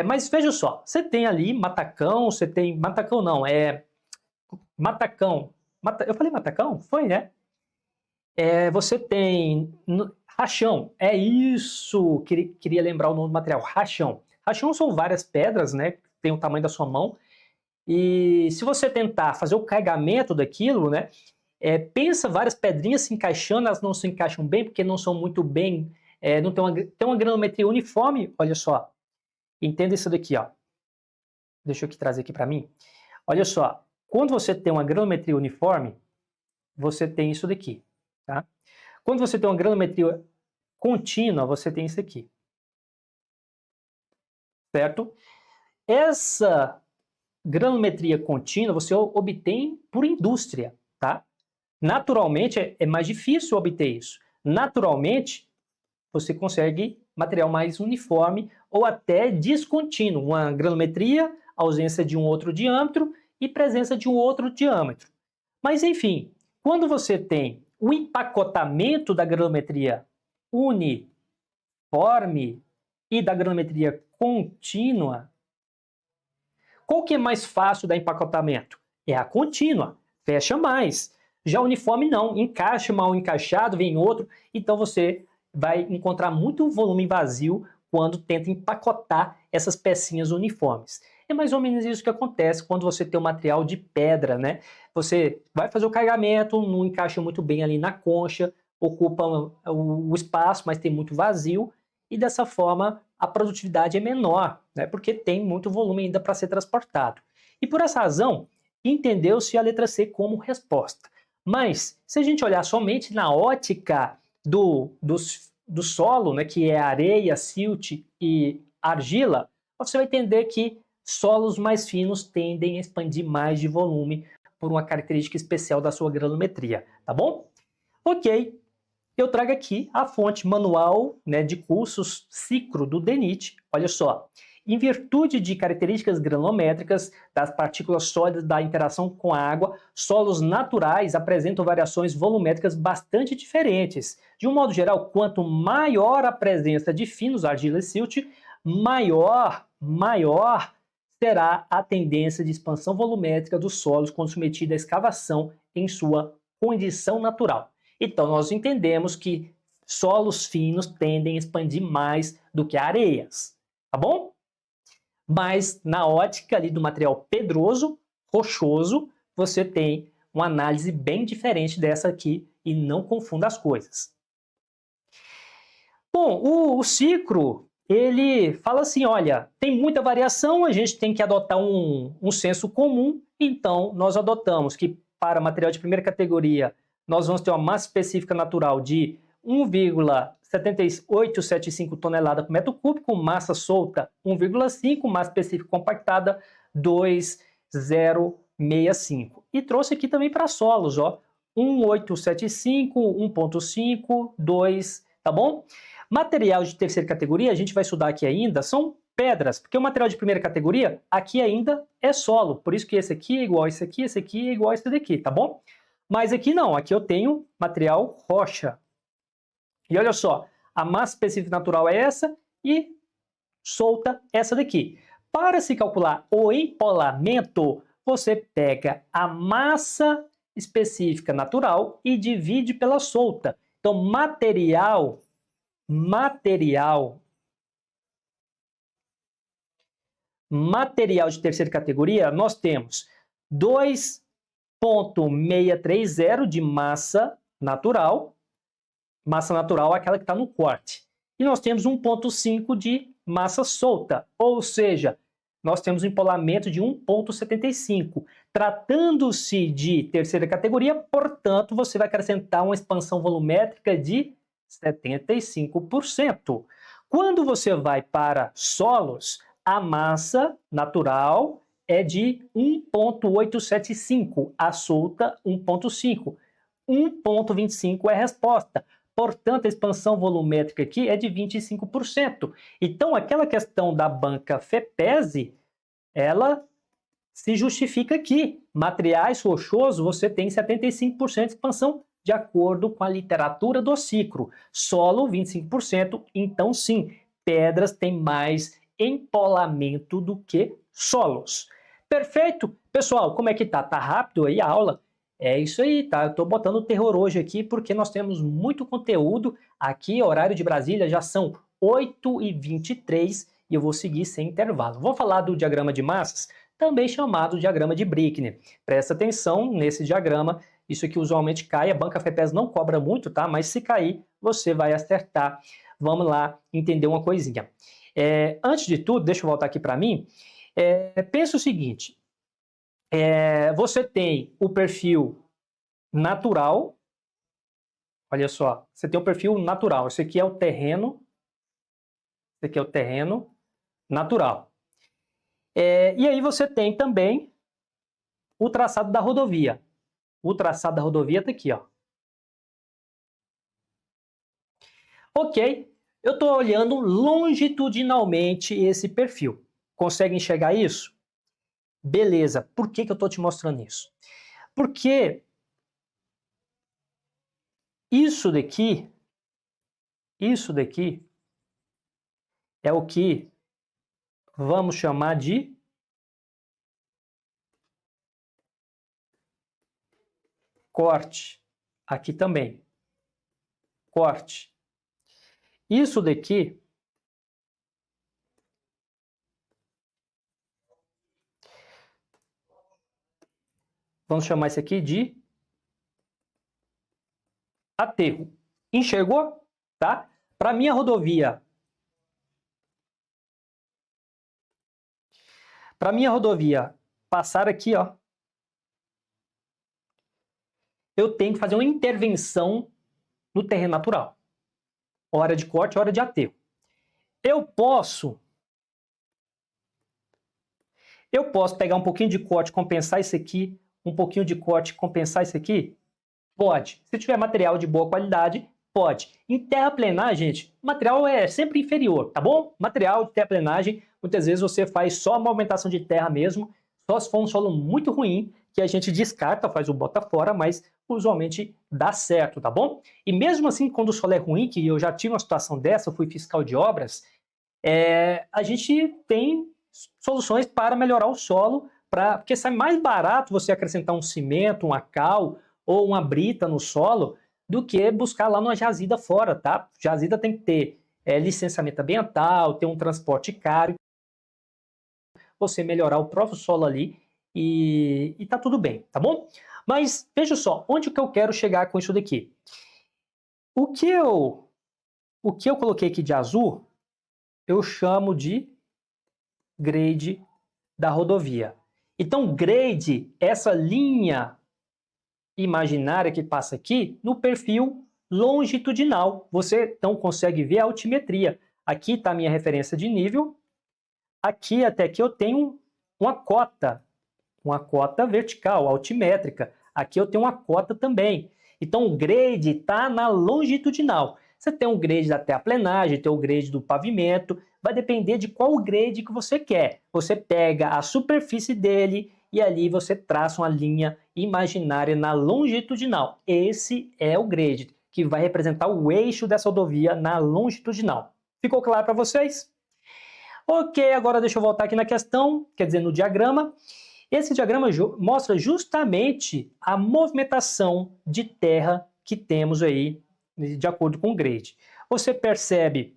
S1: Mas veja só, você tem ali matacão, você tem... Matacão não, matacão. Eu falei matacão? Foi, né? Você tem... Rachão, é isso, queria lembrar o nome do material, rachão. Rachão são várias pedras, né, que tem o tamanho da sua mão, e se você tentar fazer o carregamento daquilo, né, pensa várias pedrinhas se encaixando, elas não se encaixam bem, porque não são muito bem, não tem uma granometria uniforme, olha só, entenda isso daqui, ó. Deixa eu trazer aqui para mim. Olha só, quando você tem uma granometria uniforme, você tem isso daqui, tá? Quando você tem uma granometria contínua, você tem isso aqui. Certo? Essa granometria contínua você obtém por indústria, tá? Naturalmente, é mais difícil obter isso. Naturalmente, você consegue material mais uniforme ou até descontínuo. Uma granometria, ausência de um outro diâmetro e presença de um outro diâmetro. Mas, enfim, quando você tem o empacotamento da granometria uniforme e da granometria contínua, qual que é mais fácil da empacotamento? É a contínua, fecha mais. Já o uniforme não, encaixa mal encaixado, vem outro, então você vai encontrar muito volume vazio quando tenta empacotar essas pecinhas uniformes. É mais ou menos isso que acontece quando você tem um material de pedra, né? Você vai fazer o carregamento, não encaixa muito bem ali na concha, ocupa o espaço, mas tem muito vazio, e dessa forma a produtividade é menor, né? Porque tem muito volume ainda para ser transportado. E por essa razão, entendeu-se a letra C como resposta. Mas, se a gente olhar somente na ótica do solo, né, que é areia, silt e argila, você vai entender que solos mais finos tendem a expandir mais de volume por uma característica especial da sua granulometria, tá bom? Ok, eu trago aqui a fonte manual, né, de cursos Cicro do DENIT. Olha só, em virtude de características granulométricas das partículas sólidas da interação com a água, solos naturais apresentam variações volumétricas bastante diferentes. De um modo geral, quanto maior a presença de finos, argila e silt, maior será a tendência de expansão volumétrica dos solos quando submetida à escavação em sua condição natural. Então, nós entendemos que solos finos tendem a expandir mais do que areias, tá bom? Mas na ótica ali do material pedroso, rochoso, você tem uma análise bem diferente dessa aqui e não confunda as coisas. Bom, o Cicro, ele fala assim, olha, tem muita variação, a gente tem que adotar um senso comum, então nós adotamos que para material de primeira categoria nós vamos ter uma massa específica natural de 1,7875 tonelada por metro cúbico, massa solta 1,5, massa específica compactada 2,065. E trouxe aqui também para solos, ó, 1,875, 1,5, 2, tá bom? Material de terceira categoria, a gente vai estudar aqui ainda, são pedras, porque o material de primeira categoria, aqui ainda é solo, por isso que esse aqui é igual a esse aqui é igual a esse daqui, tá bom? Mas aqui não, aqui eu tenho material rocha. E olha só, a massa específica natural é essa e solta essa daqui. Para se calcular o empolamento, você pega a massa específica natural e divide pela solta. Então, material de terceira categoria, nós temos 2,630 de massa natural é aquela que está no corte. E nós temos 1,5 de massa solta, ou seja, nós temos um empolamento de 1,75. Tratando-se de terceira categoria, portanto, você vai acrescentar uma expansão volumétrica de 75%. Quando você vai para solos, a massa natural é de 1,875, a solta 1,5. 1,25 é a resposta. Portanto, a expansão volumétrica aqui é de 25%. Então, aquela questão da banca FEPESE, ela se justifica aqui. Materiais rochosos, você tem 75% de expansão de acordo com a literatura do Cicro. Solo, 25%. Então, sim, pedras têm mais empolamento do que solos. Perfeito? Pessoal, como é que tá? Tá rápido aí a aula? É isso aí, tá? Eu tô botando o terror hoje aqui porque nós temos muito conteúdo. Aqui, horário de Brasília, já são 8h23 e eu vou seguir sem intervalo. Vou falar do diagrama de massas, também chamado diagrama de Brickner. Presta atenção nesse diagrama, isso aqui usualmente cai, a banca FEPES não cobra muito, tá? Mas se cair, você vai acertar. Vamos lá entender uma coisinha. Antes de tudo, deixa eu voltar aqui para mim. Pensa o seguinte, você tem o perfil natural, olha só, você tem o perfil natural, esse aqui é o terreno, natural. E aí você tem também o traçado da rodovia. O traçado da rodovia está aqui, ó. Ok, eu estou olhando longitudinalmente esse perfil. Consegue enxergar isso? Beleza, por que eu estou te mostrando isso? Porque isso daqui é o que vamos chamar de corte. Aqui também, corte. Isso daqui vamos chamar isso aqui de aterro. Enxergou? Tá? Para minha rodovia passar aqui, ó, eu tenho que fazer uma intervenção no terreno natural. Hora de corte, hora de aterro. Eu posso pegar um pouquinho de corte, compensar isso aqui, um pouquinho de corte, compensar isso aqui? Pode. Se tiver material de boa qualidade, pode. Em terraplenagem, gente, o material é sempre inferior, tá bom? Material de terraplenagem, muitas vezes você faz só a movimentação de terra mesmo, só se for um solo muito ruim, que a gente descarta, faz o bota fora, mas usualmente dá certo, tá bom? E mesmo assim, quando o solo é ruim, que eu já tive uma situação dessa, eu fui fiscal de obras, a gente tem soluções para melhorar o solo, porque sai mais barato você acrescentar um cimento, uma cal ou uma brita no solo do que buscar lá numa jazida fora, tá? Jazida tem que ter licenciamento ambiental, ter um transporte caro, você melhorar o próprio solo ali e tá tudo bem, tá bom? Mas veja só, onde que eu quero chegar com isso daqui? O que eu coloquei aqui de azul, eu chamo de grade da rodovia. Então, grade, essa linha imaginária que passa aqui no perfil longitudinal. Você então consegue ver a altimetria. Aqui está a minha referência de nível. Aqui até aqui eu tenho uma cota vertical, altimétrica. Aqui eu tenho uma cota também. Então o grade está na longitudinal. Você tem um grade da terraplenagem, tem o grade do pavimento, vai depender de qual grade que você quer. Você pega a superfície dele e ali você traça uma linha imaginária na longitudinal. Esse é o grade, que vai representar o eixo dessa rodovia na longitudinal. Ficou claro para vocês? Ok, agora deixa eu voltar aqui na questão, quer dizer, no diagrama. Esse diagrama mostra justamente a movimentação de terra que temos aí, de acordo com o grade. Você percebe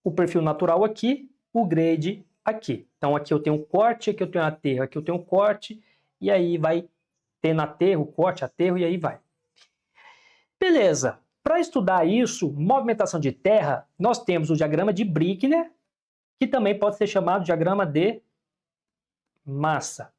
S1: o perfil natural aqui, o grade aqui. Então aqui eu tenho um corte, aqui eu tenho aterro, aqui eu tenho um corte, e aí vai tendo aterro, corte, aterro, e aí vai. Beleza. Para estudar isso, movimentação de terra, nós temos o diagrama de Brickner, que também pode ser chamado de diagrama de massa.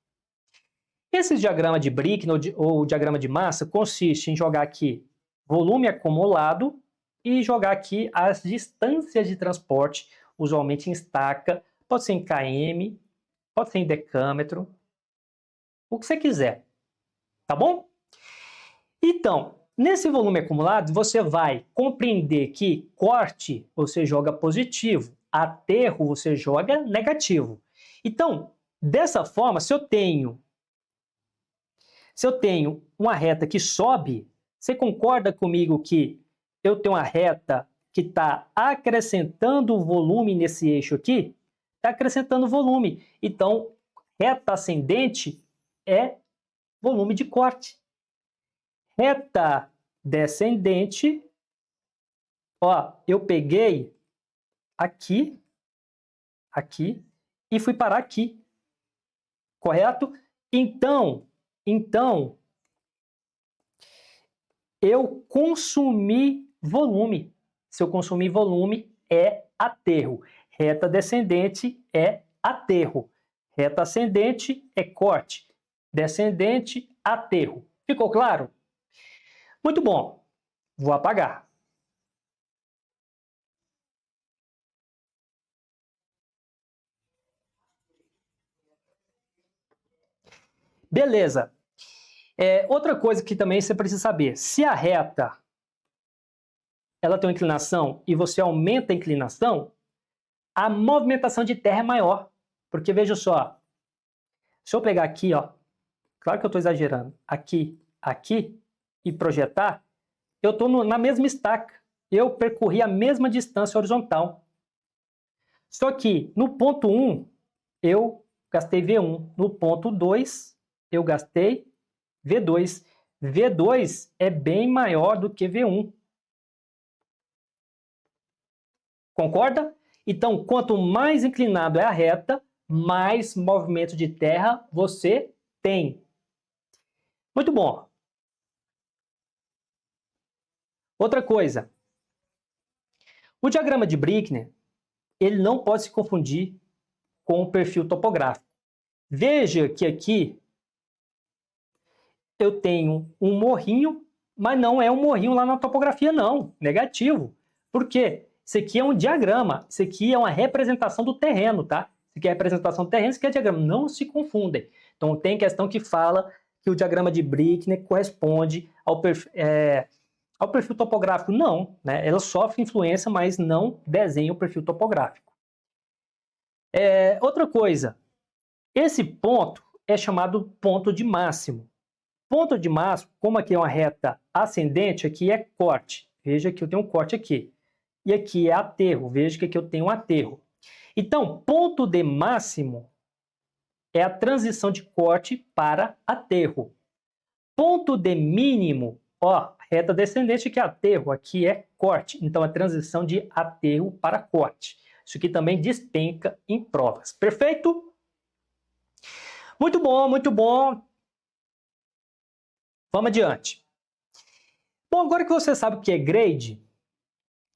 S1: Esse diagrama de Brickner ou diagrama de massa consiste em jogar aqui volume acumulado e jogar aqui as distâncias de transporte, usualmente em estaca, pode ser em km, pode ser em decâmetro, o que você quiser, tá bom? Então, nesse volume acumulado, você vai compreender que corte você joga positivo, aterro você joga negativo. Então, dessa forma, se eu tenho uma reta que sobe, você concorda comigo que eu tenho uma reta que está acrescentando volume nesse eixo aqui? Está acrescentando volume. Então, reta ascendente é volume de corte. Reta descendente, ó, eu peguei aqui e fui parar aqui, correto? Então, eu consumi volume. Se eu consumir volume, é aterro. Reta descendente é aterro. Reta ascendente é corte. Descendente, aterro. Ficou claro? Muito bom. Vou apagar. Beleza. Outra coisa que também você precisa saber, se a reta ela tem uma inclinação e você aumenta a inclinação, a movimentação de terra é maior. Porque veja só, se eu pegar aqui, ó, claro que eu estou exagerando, aqui e projetar, eu estou na mesma estaca. Eu percorri a mesma distância horizontal. Só que no ponto 1, eu gastei V1. No ponto 2, eu gastei V2. V2 é bem maior do que V1. Concorda? Então, quanto mais inclinado é a reta, mais movimento de terra você tem. Muito bom. Outra coisa. O diagrama de Brickner, ele não pode se confundir com o perfil topográfico. Veja que aqui eu tenho um morrinho, mas não é um morrinho lá na topografia, não. Negativo. Por quê? Isso aqui é um diagrama. Isso aqui é uma representação do terreno, tá? Isso aqui é a representação do terreno, isso aqui é diagrama. Não se confundem. Então, tem questão que fala que o diagrama de Brickner corresponde ao perfil topográfico. Não, né? Ela sofre influência, mas não desenha o perfil topográfico. Outra coisa. Esse ponto é chamado ponto de máximo. Ponto de máximo, como aqui é uma reta ascendente, aqui é corte. Veja que eu tenho um corte aqui. E aqui é aterro. Veja que aqui eu tenho um aterro. Então, ponto de máximo é a transição de corte para aterro. Ponto de mínimo, ó, reta descendente que é aterro, aqui é corte. Então, a transição de aterro para corte. Isso aqui também despenca em provas. Perfeito? Muito bom, muito bom. Vamos adiante. Bom, agora que você sabe o que é grade,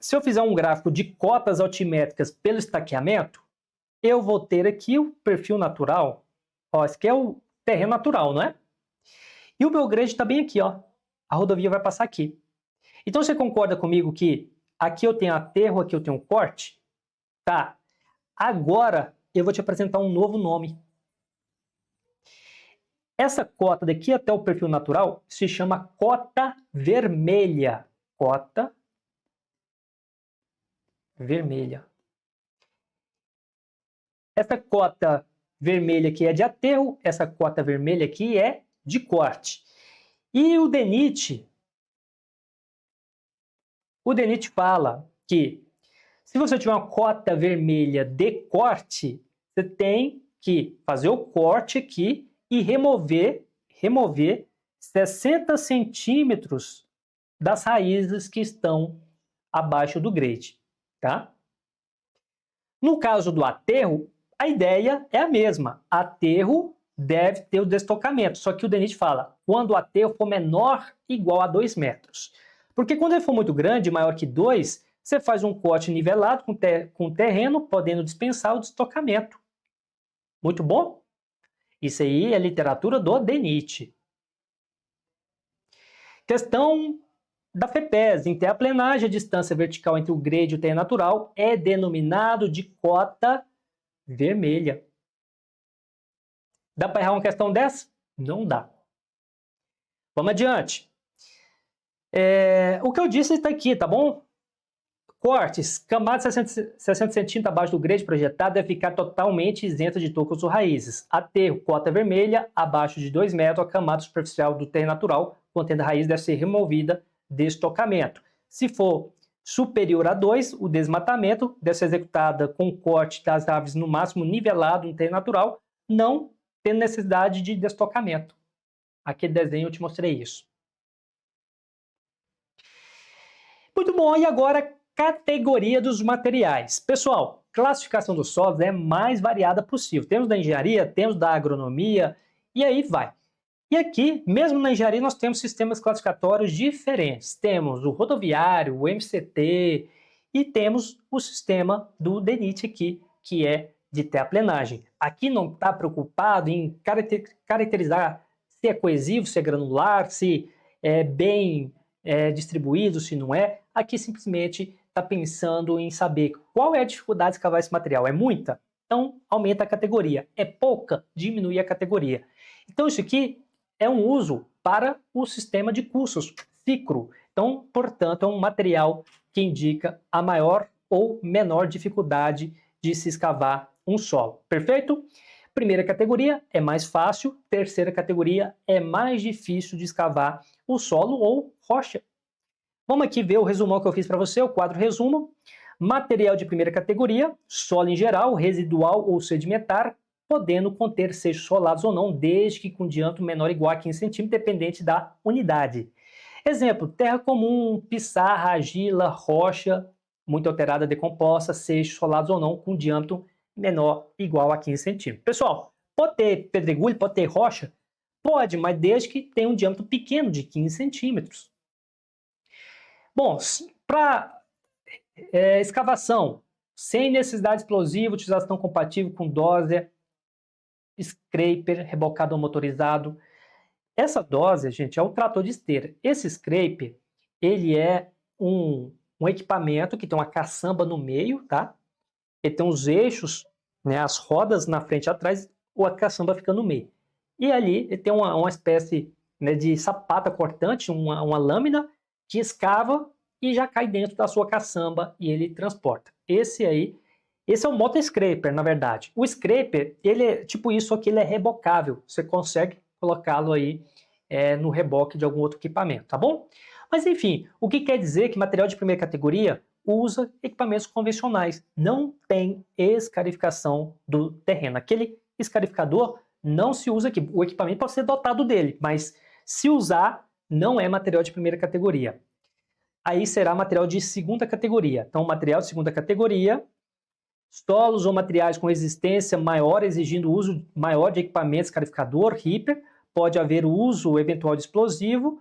S1: se eu fizer um gráfico de cotas altimétricas pelo estaqueamento, eu vou ter aqui o perfil natural. Ó, esse aqui é o terreno natural, não é? E o meu grade está bem aqui, ó. A rodovia vai passar aqui. Então, você concorda comigo que aqui eu tenho aterro, aqui eu tenho corte? Tá. Agora, eu vou te apresentar um novo nome. Essa cota daqui até o perfil natural se chama cota vermelha. Cota vermelha. Essa cota vermelha aqui é de aterro, essa cota vermelha aqui é de corte. E o DENIT fala que se você tiver uma cota vermelha de corte, você tem que fazer o corte aqui e remover 60 centímetros das raízes que estão abaixo do grade, tá? No caso do aterro, a ideia é a mesma. Aterro deve ter o destocamento, só que o DENIT fala, quando o aterro for menor igual a 2 metros. Porque quando ele for muito grande, maior que 2, você faz um corte nivelado com o terreno, podendo dispensar o destocamento. Muito bom? Isso aí é literatura do DENIT. Questão da FEPES. Em terraplenagem, a distância vertical entre o grade e o terreno natural é denominado de cota vermelha. Dá para errar uma questão dessa? Não dá. Vamos adiante. O que eu disse está aqui, tá bom? Cortes. Camada de 60 centímetros abaixo do grade projetado deve ficar totalmente isenta de tocos ou raízes. Aterro, cota vermelha, abaixo de 2 metros, a camada superficial do terreno natural contendo a raiz deve ser removida de estocamento. Se for superior a 2, o desmatamento deve ser executado com corte das árvores no máximo nivelado no terreno natural, não tendo necessidade de destocamento. Aquele desenho eu te mostrei isso. Muito bom, e agora categoria dos materiais. Pessoal, classificação dos solos é a mais variada possível. Temos da engenharia, temos da agronomia, e aí vai. E aqui, mesmo na engenharia, nós temos sistemas classificatórios diferentes. Temos o rodoviário, o MCT, e temos o sistema do DENIT aqui, que é de terraplenagem. Aqui não está preocupado em caracterizar se é coesivo, se é granular, se é bem distribuído, se não é. Aqui simplesmente está pensando em saber qual é a dificuldade de escavar esse material. É muita? Então aumenta a categoria. É pouca? Diminui a categoria. Então isso aqui é um uso para o sistema de cursos, CICRO. Então, portanto, é um material que indica a maior ou menor dificuldade de se escavar um solo. Perfeito? Primeira categoria é mais fácil, terceira categoria é mais difícil de escavar o solo ou rocha. Vamos aqui ver o resumão que eu fiz para você, o quadro resumo. Material de primeira categoria, solo em geral, residual ou sedimentar, podendo conter seixos solados ou não, desde que com diâmetro menor ou igual a 15 centímetros, dependente da unidade. Exemplo, terra comum, pissarra, argila, rocha, muito alterada, decomposta, seixos solados ou não, com diâmetro menor ou igual a 15 centímetros. Pessoal, pode ter pedregulho, pode ter rocha? Pode, mas desde que tenha um diâmetro pequeno de 15 centímetros. Bom, para escavação, sem necessidade explosiva, utilização compatível com dozer, scraper, rebocador motorizado. Essa dozer, gente, é um trator de esteira. Esse scraper, ele é um equipamento que tem uma caçamba no meio, tá? Ele tem os eixos, né, as rodas na frente e atrás, ou a caçamba fica no meio. E ali ele tem uma espécie, né, de sapata cortante, uma lâmina que escava e já cai dentro da sua caçamba e ele transporta. Esse é o moto scraper, na verdade. O scraper, ele é tipo isso aqui, ele é rebocável. Você consegue colocá-lo aí no reboque de algum outro equipamento, tá bom? Mas enfim, o que quer dizer que material de primeira categoria usa equipamentos convencionais. Não tem escarificação do terreno. Aquele escarificador não se usa aqui. O equipamento pode ser dotado dele, mas se usar, não é material de primeira categoria. Aí será material de segunda categoria. Então, material de segunda categoria, solos ou materiais com resistência maior, exigindo uso maior de equipamentos, escarificador, ripper, pode haver uso eventual de explosivo,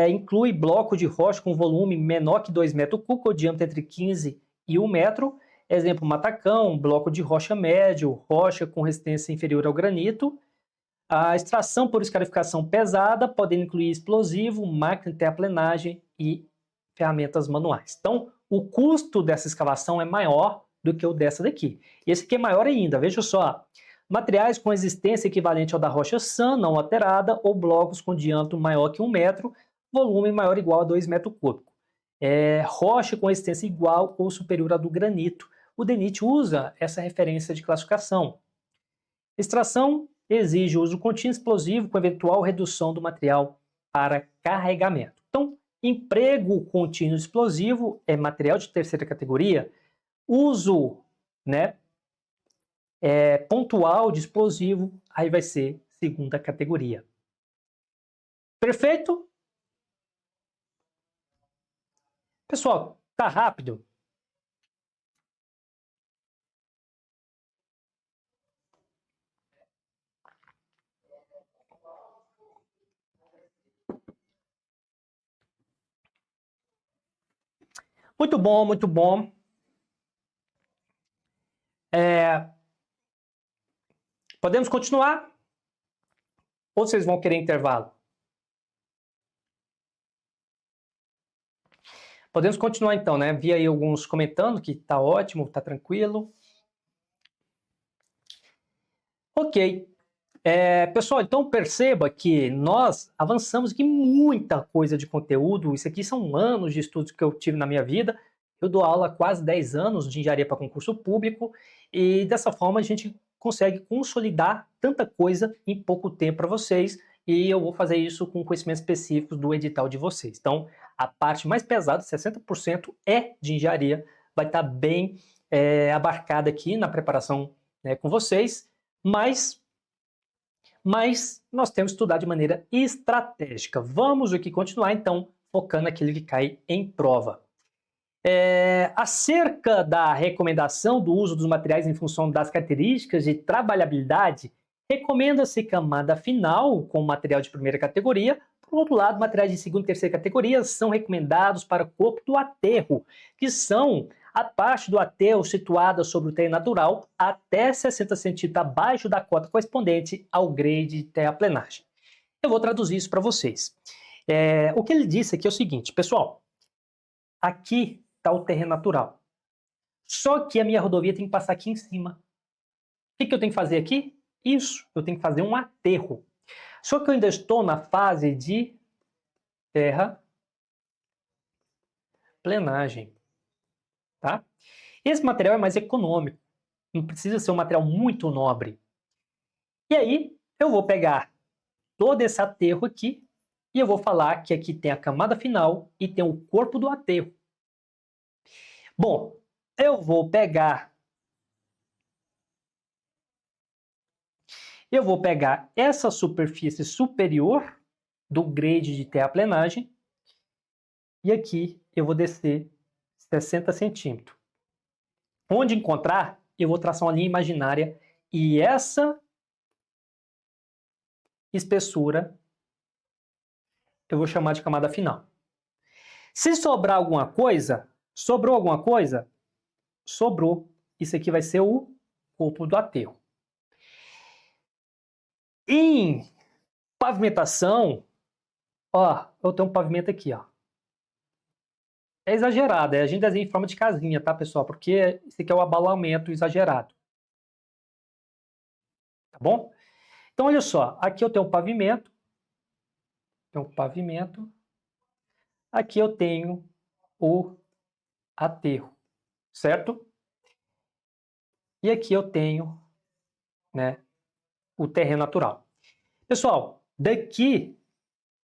S1: inclui bloco de rocha com volume menor que 2 metros cúbicos, ou diâmetro entre 15 e 1 metro, exemplo, matacão, bloco de rocha médio, rocha com resistência inferior ao granito. A extração por escarificação pesada pode incluir explosivo, máquina de terraplenagem e ferramentas manuais. Então, o custo dessa escavação é maior do que o dessa daqui. E esse aqui é maior ainda, veja só. Materiais com resistência equivalente ao da rocha sã, não alterada, ou blocos com diâmetro maior que 1 metro, volume maior ou igual a 2 metros cúbicos. Rocha com resistência igual ou superior à do granito. O DENIT usa essa referência de classificação. Extração exige uso contínuo explosivo com eventual redução do material para carregamento. Então, emprego contínuo explosivo é material de terceira categoria. Uso, né, pontual de explosivo, aí vai ser segunda categoria. Perfeito? Pessoal, tá rápido? Muito bom, muito bom. Podemos continuar? Ou vocês vão querer intervalo? Podemos continuar então, né? Vi aí alguns comentando que tá ótimo, tá tranquilo. Ok. Pessoal, então perceba que nós avançamos aqui muita coisa de conteúdo. Isso aqui são anos de estudos que eu tive na minha vida. Eu dou aula há quase 10 anos de engenharia para concurso público e dessa forma a gente consegue consolidar tanta coisa em pouco tempo para vocês e eu vou fazer isso com conhecimentos específicos do edital de vocês. Então, a parte mais pesada, 60%, é de engenharia, vai estar bem abarcada aqui na preparação, né, com vocês, mas nós temos que estudar de maneira estratégica. Vamos aqui continuar, então, focando naquilo que cai em prova. Acerca da recomendação do uso dos materiais em função das características de trabalhabilidade, recomenda-se camada final com material de primeira categoria. Por outro lado, materiais de segunda e terceira categoria são recomendados para o corpo do aterro, que são a parte do aterro situada sobre o terreno natural até 60 centímetros abaixo da cota correspondente ao grade de terraplenagem. Eu vou traduzir isso para vocês. O que ele disse aqui é o seguinte, pessoal, aqui está o terreno natural. Só que a minha rodovia tem que passar aqui em cima. O que eu tenho que fazer aqui? Isso, eu tenho que fazer um aterro. Só que eu ainda estou na fase de terraplenagem. Tá? Esse material é mais econômico. Não precisa ser um material muito nobre. E aí, eu vou pegar todo esse aterro aqui e eu vou falar que aqui tem a camada final e tem o corpo do aterro. Bom, eu vou pegar Eu vou pegar essa superfície superior do grade de terraplenagem e aqui eu vou descer 60 centímetros. Onde encontrar, eu vou traçar uma linha imaginária e essa espessura eu vou chamar de camada final. Se sobrar alguma coisa, sobrou alguma coisa? Sobrou. Isso aqui vai ser o corpo do aterro. Em pavimentação, ó, eu tenho um pavimento aqui, ó. É exagerado, a gente desenha em forma de casinha, tá, pessoal? Porque esse aqui é o abalamento exagerado. Tá bom? Então, olha só, aqui eu tenho um pavimento. Aqui eu tenho o aterro, certo? E aqui eu tenho, né, o terreno natural. Pessoal, daqui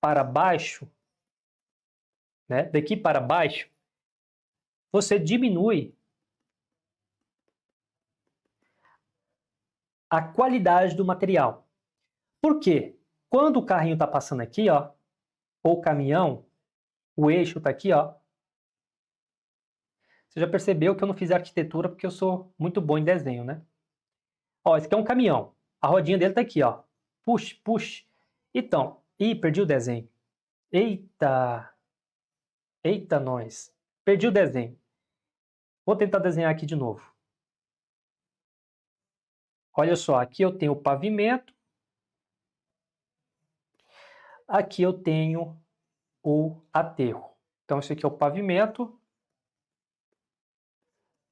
S1: para baixo, né, daqui para baixo, você diminui a qualidade do material. Por quê? Quando o carrinho está passando aqui, ó, ou o caminhão, o eixo está aqui, ó. Você já percebeu que eu não fiz arquitetura porque eu sou muito bom em desenho, né? Ó, esse aqui é um caminhão. A rodinha dele está aqui, ó. Puxa, puxa. Então, perdi o desenho. Eita! Eita, nós. Perdi o desenho. Vou tentar desenhar aqui de novo. Olha só, aqui eu tenho o pavimento. Aqui eu tenho o aterro. Então, esse aqui é o pavimento.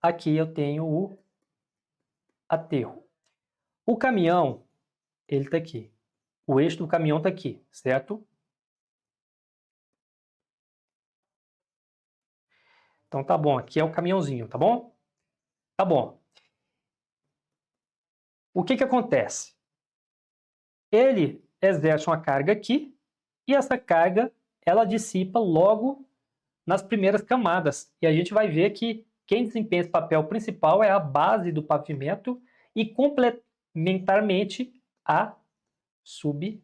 S1: Aqui eu tenho o aterro. O caminhão, ele está aqui. O eixo do caminhão está aqui, certo? Então tá bom, aqui é o caminhãozinho, tá bom? Tá bom. O que acontece? Ele exerce uma carga aqui e essa carga ela dissipa logo nas primeiras camadas. E a gente vai ver que quem desempenha esse papel principal é a base do pavimento e complementarmente a subbase.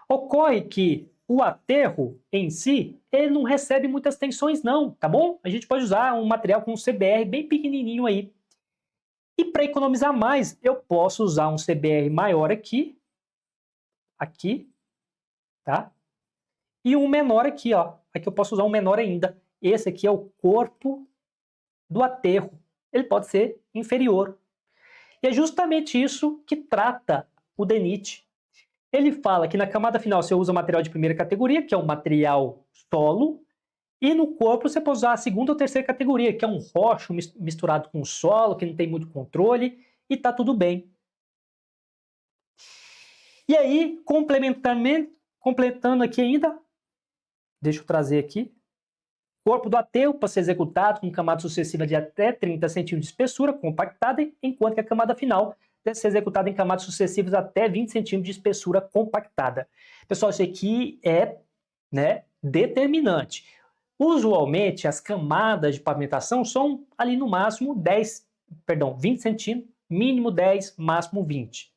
S1: Ocorre que o aterro em si, ele não recebe muitas tensões não, tá bom? A gente pode usar um material com um CBR bem pequenininho aí. E para economizar mais, eu posso usar um CBR maior aqui, tá? E um menor aqui, ó. Aqui eu posso usar um menor ainda. Esse aqui é o corpo do aterro. Ele pode ser inferior. E é justamente isso que trata o DENIT. Ele fala que na camada final você usa material de primeira categoria, que é o material solo, e no corpo você pode usar a segunda ou terceira categoria, que é um rocho misturado com solo, que não tem muito controle, e tá tudo bem. E aí, completando aqui ainda, deixa eu trazer aqui, corpo do aterro para ser executado com camada sucessiva de até 30 centímetros de espessura, compactada, enquanto que a camada final deve ser executada em camadas sucessivas até 20 centímetros de espessura compactada. Pessoal, isso aqui é, né, determinante. Usualmente, as camadas de pavimentação são ali no máximo 20 centímetros, mínimo 10, máximo 20.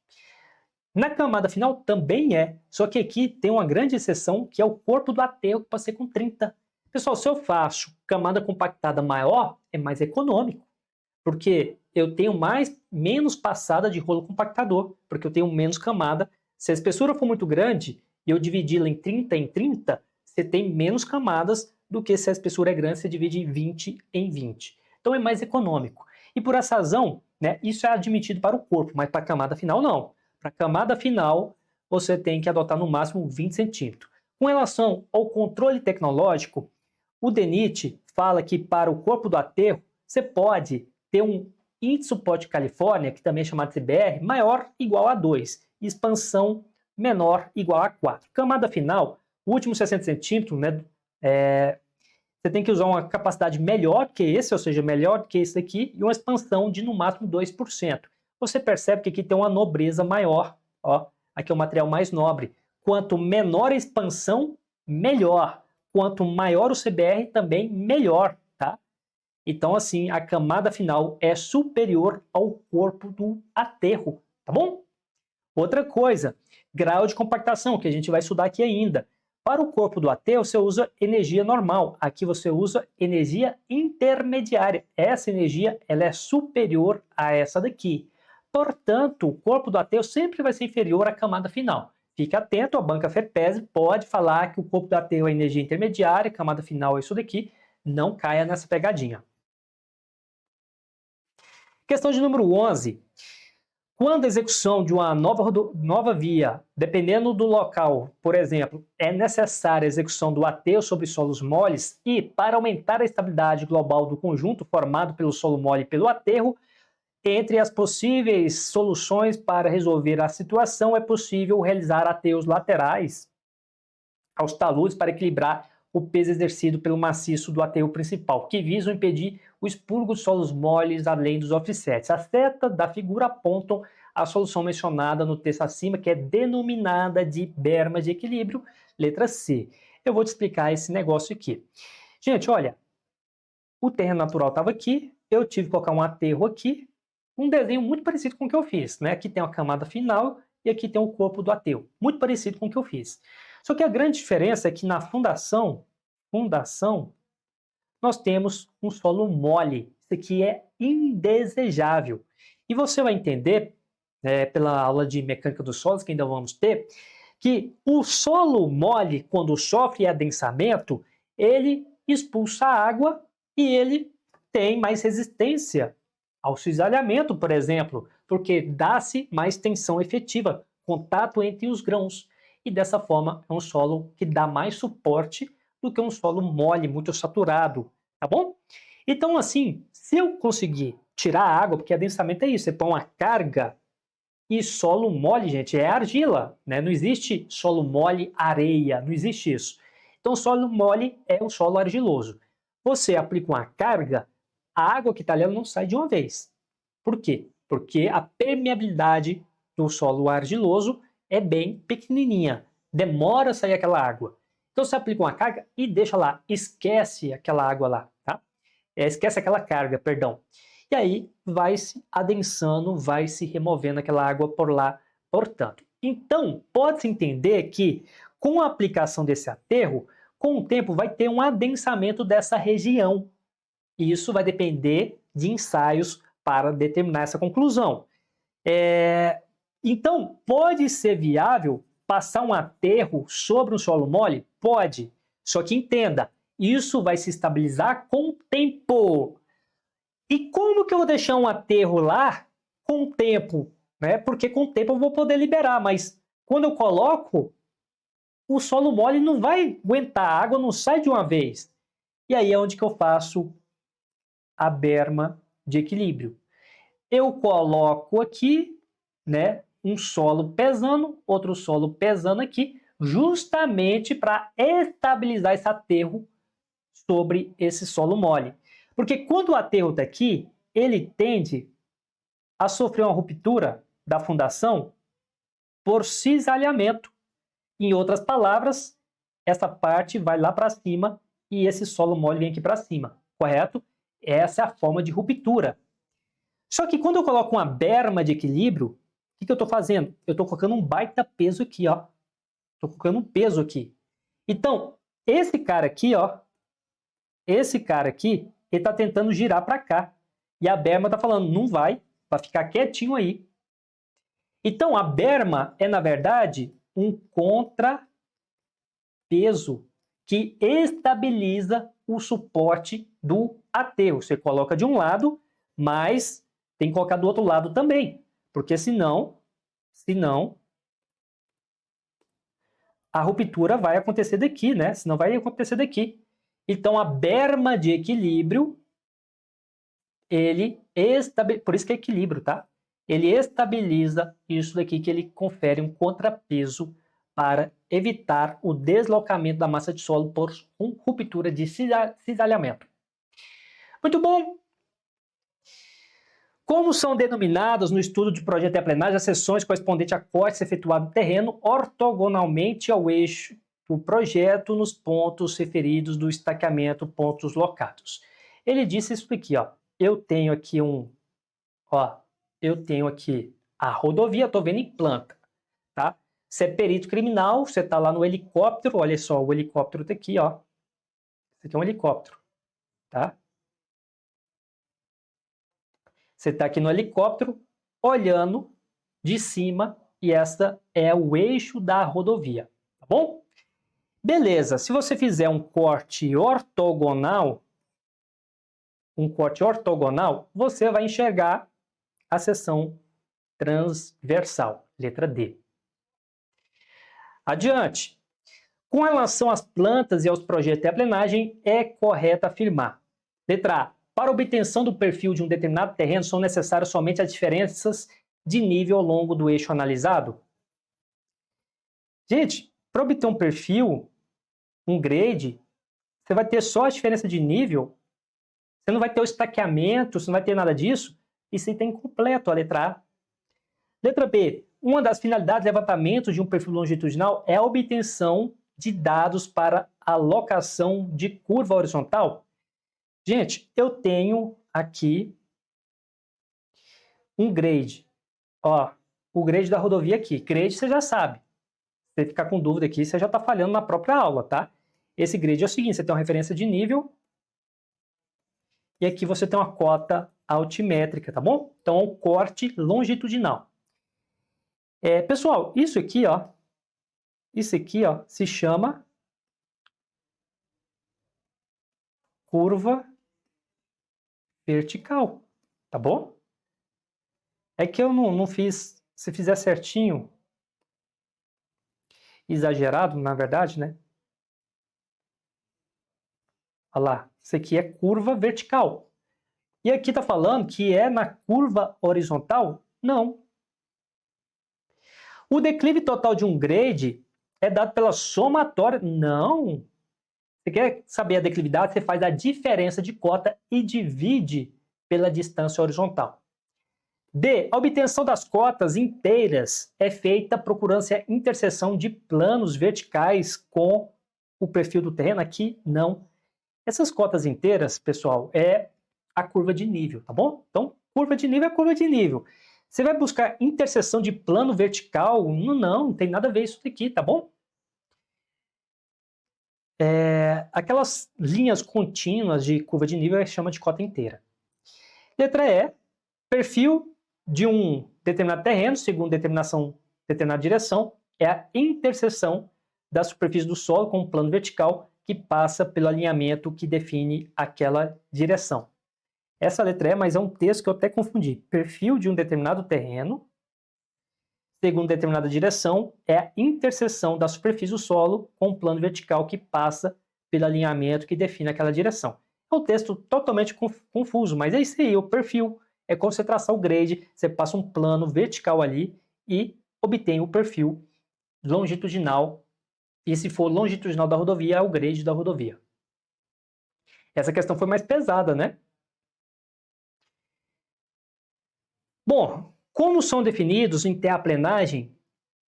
S1: Na camada final também é, só que aqui tem uma grande exceção, que é o corpo do aterro, que pode ser com 30. Pessoal, se eu faço camada compactada maior, é mais econômico, porque eu tenho menos passada de rolo compactador, porque eu tenho menos camada. Se a espessura for muito grande e eu dividi-la em 30 em 30, você tem menos camadas do que se a espessura é grande, você divide 20 em 20. Então é mais econômico. E por essa razão, né, isso é admitido para o corpo, mas para a camada final não. Para a camada final, você tem que adotar no máximo 20 centímetros. Com relação ao controle tecnológico, o DENIT fala que para o corpo do aterro, você pode ter um índice de suporte de Califórnia, que também é chamado de CBR, maior igual a 2, expansão menor igual a 4. Camada final, o último 60 centímetros, né, você tem que usar uma capacidade melhor que esse, ou seja, melhor que esse aqui, e uma expansão de no máximo 2%. Você percebe que aqui tem uma nobreza maior, ó, aqui é o material mais nobre. Quanto menor a expansão, melhor. Quanto maior o CBR, também melhor, tá? Então, assim, a camada final é superior ao corpo do aterro, tá bom? Outra coisa, grau de compactação, que a gente vai estudar aqui ainda. Para o corpo do AT, você usa energia normal. Aqui você usa energia intermediária. Essa energia ela é superior a essa daqui. Portanto, o corpo do AT sempre vai ser inferior à camada final. Fique atento, a banca FEPES pode falar que o corpo do AT é a energia intermediária, a camada final é isso daqui. Não caia nessa pegadinha. Questão de número 11. Quando a execução de uma nova via, dependendo do local, por exemplo, é necessária a execução do aterro sobre solos moles e, para aumentar a estabilidade global do conjunto formado pelo solo mole e pelo aterro, entre as possíveis soluções para resolver a situação, é possível realizar aterros laterais aos taludes para equilibrar o peso exercido pelo maciço do aterro principal, que visam impedir o expurgo dos solos moles além dos offsets. As setas da figura apontam a solução mencionada no texto acima, que é denominada de berma de equilíbrio, letra C. Eu vou te explicar esse negócio aqui. Gente, olha, o terreno natural estava aqui, eu tive que colocar um aterro aqui, um desenho muito parecido com o que eu fiz, né? Aqui tem a camada final e aqui tem o corpo do aterro, muito parecido com o que eu fiz. Só que a grande diferença é que na fundação, nós temos um solo mole. Isso aqui é indesejável. E você vai entender, pela aula de mecânica dos solos que ainda vamos ter, que o solo mole, quando sofre adensamento, ele expulsa água e ele tem mais resistência ao cisalhamento, por exemplo, porque dá-se mais tensão efetiva, contato entre os grãos. E dessa forma é um solo que dá mais suporte do que um solo mole, muito saturado, tá bom? Então, assim, se eu conseguir tirar a água, porque adensamento é isso, você põe uma carga, e solo mole, gente, é argila, né? Não existe solo mole, areia, não existe isso. Então, solo mole é um solo argiloso. Você aplica uma carga, a água que está ali ela não sai de uma vez. Por quê? Porque a permeabilidade do solo argiloso é bem pequenininha, demora a sair aquela água. Então você aplica uma carga e deixa lá, esquece aquela água lá, tá? Esquece aquela carga, perdão. E aí vai se adensando, vai se removendo aquela água por lá, portanto. Então, pode-se entender que com a aplicação desse aterro, com o tempo vai ter um adensamento dessa região. E isso vai depender de ensaios para determinar essa conclusão. Então, pode ser viável passar um aterro sobre um solo mole? Pode. Só que entenda, isso vai se estabilizar com o tempo. E como que eu vou deixar um aterro lá com o tempo? Né? Porque com o tempo eu vou poder liberar, mas quando eu coloco, o solo mole não vai aguentar, a água não sai de uma vez. E aí é onde que eu faço a berma de equilíbrio. Eu coloco aqui, né, um solo pesando, outro solo pesando aqui, justamente para estabilizar esse aterro sobre esse solo mole. Porque quando o aterro está aqui, ele tende a sofrer uma ruptura da fundação por cisalhamento. Em outras palavras, essa parte vai lá para cima e esse solo mole vem aqui para cima, correto? Essa é a forma de ruptura. Só que quando eu coloco uma berma de equilíbrio, o que eu estou fazendo? Eu estou colocando um baita peso aqui, ó. Estou colocando um peso aqui. Então, esse cara aqui, ó, esse cara aqui, ele está tentando girar para cá. E a berma está falando, não vai ficar quietinho aí. Então, a berma é, na verdade, um contrapeso que estabiliza o suporte do aterro. Você coloca de um lado, mas tem que colocar do outro lado também, porque senão a ruptura vai acontecer daqui, né? Senão vai acontecer daqui. Então a berma de equilíbrio, por isso que é equilíbrio, tá? Ele estabiliza isso daqui, que ele confere um contrapeso para evitar o deslocamento da massa de solo por ruptura de cisalhamento. Muito bom! Como são denominadas no estudo de projeto de terraplenagem as seções correspondentes a cortes efetuados no terreno ortogonalmente ao eixo do projeto nos pontos referidos do estaqueamento, pontos locados? Ele disse isso aqui, ó. Eu tenho aqui a rodovia, estou vendo em planta, tá? Você é perito criminal, você está lá no helicóptero, olha só, o helicóptero está aqui, ó. Esse aqui é um helicóptero, tá? Você está aqui no helicóptero, olhando de cima, e esta é o eixo da rodovia, tá bom? Beleza, se você fizer um corte ortogonal, você vai enxergar a seção transversal, letra D. Adiante. Com relação às plantas e aos projetos de terraplenagem, é correto afirmar. Letra A. Para obtenção do perfil de um determinado terreno, são necessárias somente as diferenças de nível ao longo do eixo analisado? Gente, para obter um perfil, um grade, você vai ter só a diferença de nível, você não vai ter o estaqueamento, você não vai ter nada disso, isso aí está incompleto, a letra A. Letra B. Uma das finalidades de levantamento de um perfil longitudinal é a obtenção de dados para alocação de curva horizontal. Gente, eu tenho aqui um grade. Ó, o grade da rodovia aqui. Grade você já sabe. Se você ficar com dúvida aqui, você já está falhando na própria aula, tá? Esse grade é o seguinte, você tem uma referência de nível e aqui você tem uma cota altimétrica, tá bom? Então, é um corte longitudinal. Pessoal, isso aqui, ó, se chama curva vertical, tá bom? É que eu não fiz, se fizer certinho, exagerado, na verdade, né? Olha lá, isso aqui é curva vertical. E aqui está falando que é na curva horizontal? Não. O declive total de um grade é dado pela somatória? Não. Você quer saber a declividade? Você faz a diferença de cota e divide pela distância horizontal. D. A obtenção das cotas inteiras é feita procurando-se a interseção de planos verticais com o perfil do terreno? Aqui, não. Essas cotas inteiras, pessoal, é a curva de nível, tá bom? Então, curva de nível é curva de nível. Você vai buscar interseção de plano vertical? Não tem nada a ver isso aqui, tá bom? Aquelas linhas contínuas de curva de nível chama de cota inteira. Letra E. Perfil de um determinado terreno, segundo determinada direção, é a interseção da superfície do solo com o plano vertical que passa pelo alinhamento que define aquela direção. Essa letra E, mas é um texto que eu até confundi. Perfil de um determinado terreno, segundo determinada direção, é a interseção da superfície do solo com o plano vertical que passa pelo alinhamento que define aquela direção. É um texto totalmente confuso, mas é isso aí, o perfil. É como você traçar o grade, você passa um plano vertical ali e obtém o perfil longitudinal. E se for longitudinal da rodovia, é o grade da rodovia. Essa questão foi mais pesada, né? Bom, como são definidos em terraplenagem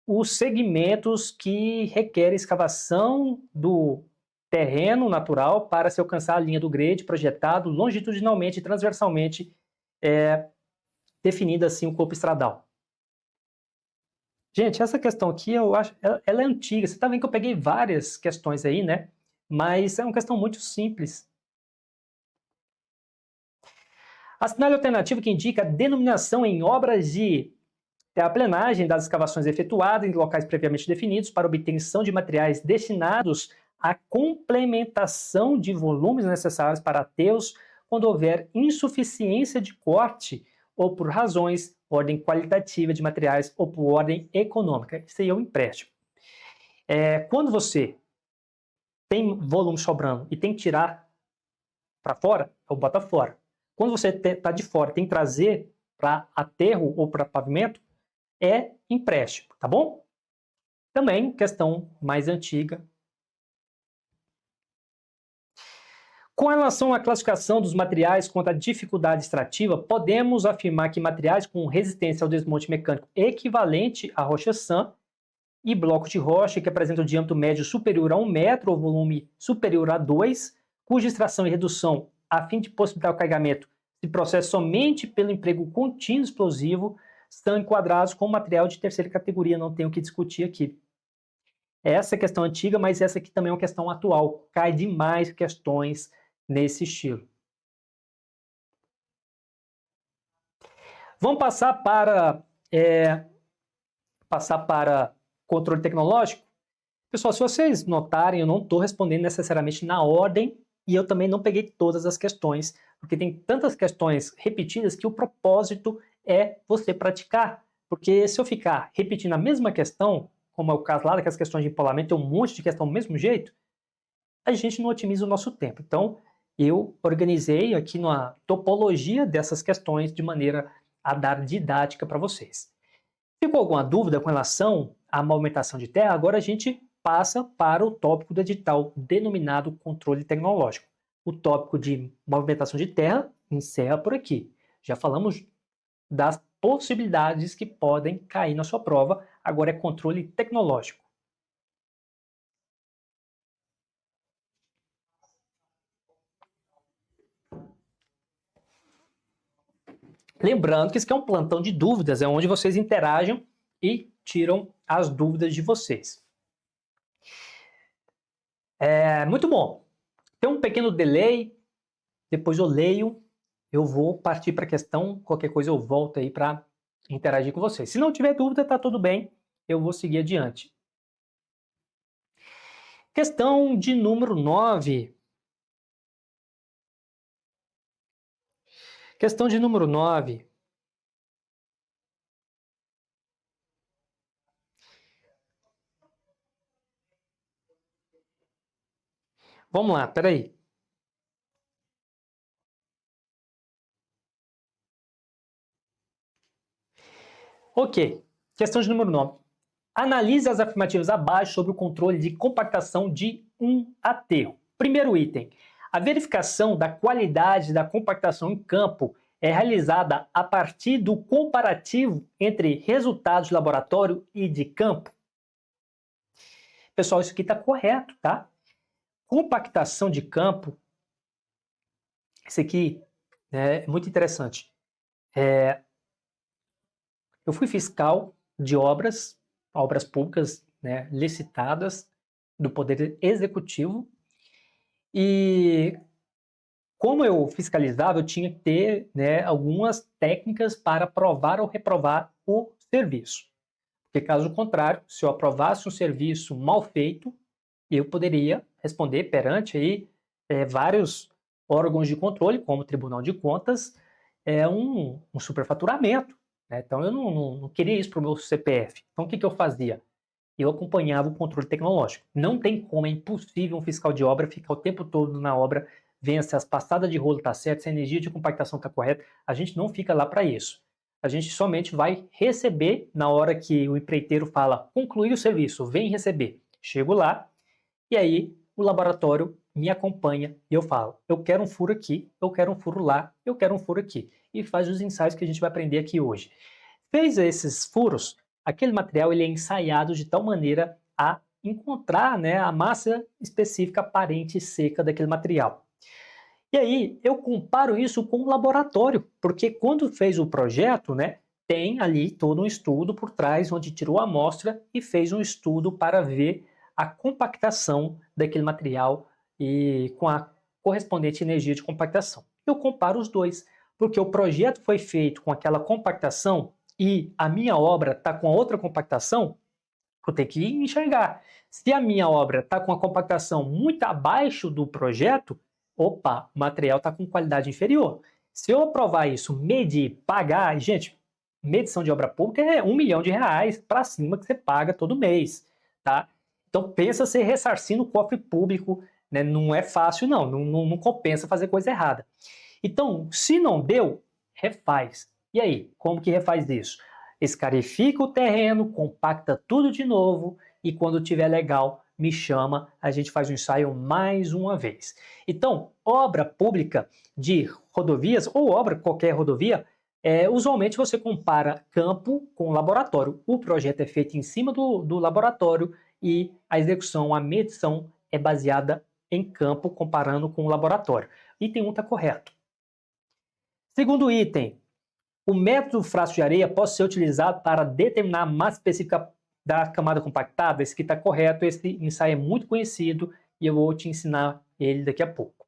S1: os segmentos que requerem escavação do terreno natural para se alcançar a linha do grade projetado longitudinalmente e transversalmente, definida assim o corpo estradal? Gente, essa questão aqui, eu acho, ela é antiga. Você está vendo que eu peguei várias questões aí, né? Mas é uma questão muito simples. Assinale a alternativa que indica a denominação em obras de terraplenagem das escavações efetuadas em locais previamente definidos para obtenção de materiais destinados à complementação de volumes necessários para aterros quando houver insuficiência de corte ou por razões, ordem qualitativa de materiais ou por ordem econômica. Isso aí é um empréstimo. Quando você tem volume sobrando e tem que tirar para fora, eu boto fora. Quando você está de fora, tem que trazer para aterro ou para pavimento, é empréstimo, tá bom? Também, questão mais antiga. Com relação à classificação dos materiais quanto à dificuldade extrativa, podemos afirmar que materiais com resistência ao desmonte mecânico equivalente à rocha-sã e bloco de rocha que apresentam diâmetro médio superior a 1 metro ou volume superior a 2, cuja extração e redução a fim de possibilitar o carregamento se processa somente pelo emprego contínuo explosivo, são enquadrados como material de terceira categoria, não tenho o que discutir aqui. Essa é a questão antiga, mas essa aqui também é uma questão atual. Cai demais questões nesse estilo. Vamos passar para controle tecnológico? Pessoal, se vocês notarem, eu não estou respondendo necessariamente na ordem e eu também não peguei todas as questões, porque tem tantas questões repetidas que o propósito é você praticar. Porque se eu ficar repetindo a mesma questão, como é o caso lá daquelas questões de empolamento, tem um monte de questão do mesmo jeito, a gente não otimiza o nosso tempo. Então, eu organizei aqui uma topologia dessas questões de maneira a dar didática para vocês. Ficou alguma dúvida com relação à movimentação de terra? Agora a gente passa para o tópico do edital denominado controle tecnológico. O tópico de movimentação de terra encerra por aqui. Já falamos das possibilidades que podem cair na sua prova, agora é controle tecnológico. Lembrando que isso aqui é um plantão de dúvidas, é onde vocês interagem e tiram as dúvidas de vocês. Muito bom. Tem um pequeno delay, depois eu leio, eu vou partir para a questão, qualquer coisa eu volto aí para interagir com vocês. Se não tiver dúvida, tá tudo bem, eu vou seguir adiante. Questão de número 9. Questão de número 9. Vamos lá, peraí. Ok, questão de número 9. Analise as afirmativas abaixo sobre o controle de compactação de um aterro. Primeiro item. A verificação da qualidade da compactação em campo é realizada a partir do comparativo entre resultados de laboratório e de campo. Pessoal, isso aqui está correto, tá? Compactação de campo, isso aqui é muito interessante. Eu fui fiscal de obras públicas, né, licitadas do Poder Executivo e como eu fiscalizava, eu tinha que ter, né, algumas técnicas para aprovar ou reprovar o serviço. Porque caso contrário, se eu aprovasse um serviço mal feito, eu poderia responder perante aí, vários órgãos de controle, como o Tribunal de Contas, um superfaturamento. Né? Então eu não queria isso para o meu CPF. Então o que eu fazia? Eu acompanhava o controle tecnológico. Não tem como, é impossível um fiscal de obra ficar o tempo todo na obra, vendo se as passadas de rolo está certa, se a energia de compactação está correta. A gente não fica lá para isso. A gente somente vai receber na hora que o empreiteiro fala concluir o serviço, vem receber. Chego lá e aí o laboratório me acompanha e eu falo, eu quero um furo aqui, eu quero um furo lá, eu quero um furo aqui. E faz os ensaios que a gente vai aprender aqui hoje. Fez esses furos, aquele material ele é ensaiado de tal maneira a encontrar, né, a massa específica aparente e seca daquele material. E aí eu comparo isso com o laboratório, porque quando fez o projeto, né, tem ali todo um estudo por trás, onde tirou a amostra e fez um estudo para ver a compactação daquele material e com a correspondente energia de compactação. Eu comparo os dois, porque o projeto foi feito com aquela compactação e a minha obra está com a outra compactação, eu tenho que enxergar. Se a minha obra está com a compactação muito abaixo do projeto, opa, o material está com qualidade inferior. Se eu aprovar isso, medir, pagar, gente, medição de obra pública é R$1 milhão para cima que você paga todo mês, tá? Então pensa você ressarcindo o cofre público, né? Não é fácil não compensa fazer coisa errada. Então, se não deu, refaz. E aí, como que refaz isso? Escarifica o terreno, compacta tudo de novo e quando tiver legal, me chama, a gente faz um ensaio mais uma vez. Então, obra pública de rodovias ou obra qualquer rodovia, usualmente você compara campo com laboratório. O projeto é feito em cima do laboratório e a execução, a medição é baseada em campo comparando com o laboratório. Item 1 está correto. Segundo item, O método frasco de areia pode ser utilizado para determinar a massa específica da camada compactada. Esse aqui está correto, esse ensaio é muito conhecido e eu vou te ensinar ele daqui a pouco.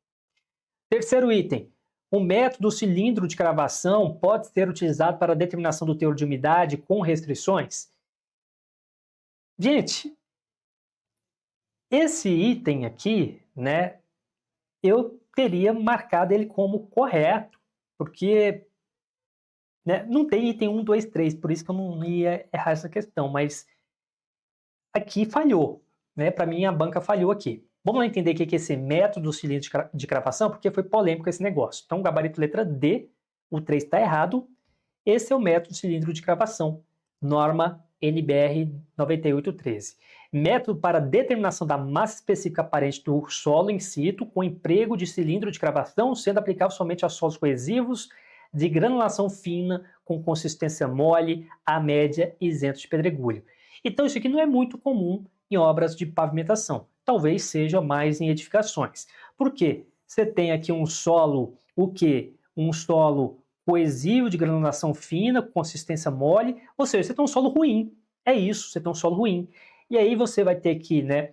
S1: Terceiro item, o método cilindro de cravação pode ser utilizado para a determinação do teor de umidade com restrições? Gente, esse item aqui, né, eu teria marcado ele como correto, porque né, não tem item 1, 2, 3, por isso que eu não ia errar essa questão, mas aqui falhou, né? Para mim a banca falhou aqui. Vamos lá entender o que é esse método cilindro de cravação, porque foi polêmico esse negócio. Então, gabarito letra D, o 3 está errado. Esse é o método cilindro de cravação, norma NBR 9813. Método para determinação da massa específica aparente do solo in situ, com emprego de cilindro de cravação, sendo aplicável somente a solos coesivos, de granulação fina, com consistência mole, a média, isento de pedregulho. Então, isso aqui não é muito comum em obras de pavimentação. Talvez seja mais em edificações. Por quê? Você tem aqui um solo, o quê? Um solo coesivo de granulação fina, com consistência mole, ou seja, você tem um solo ruim. É isso, você tem um solo ruim. E aí você vai ter aqui, né,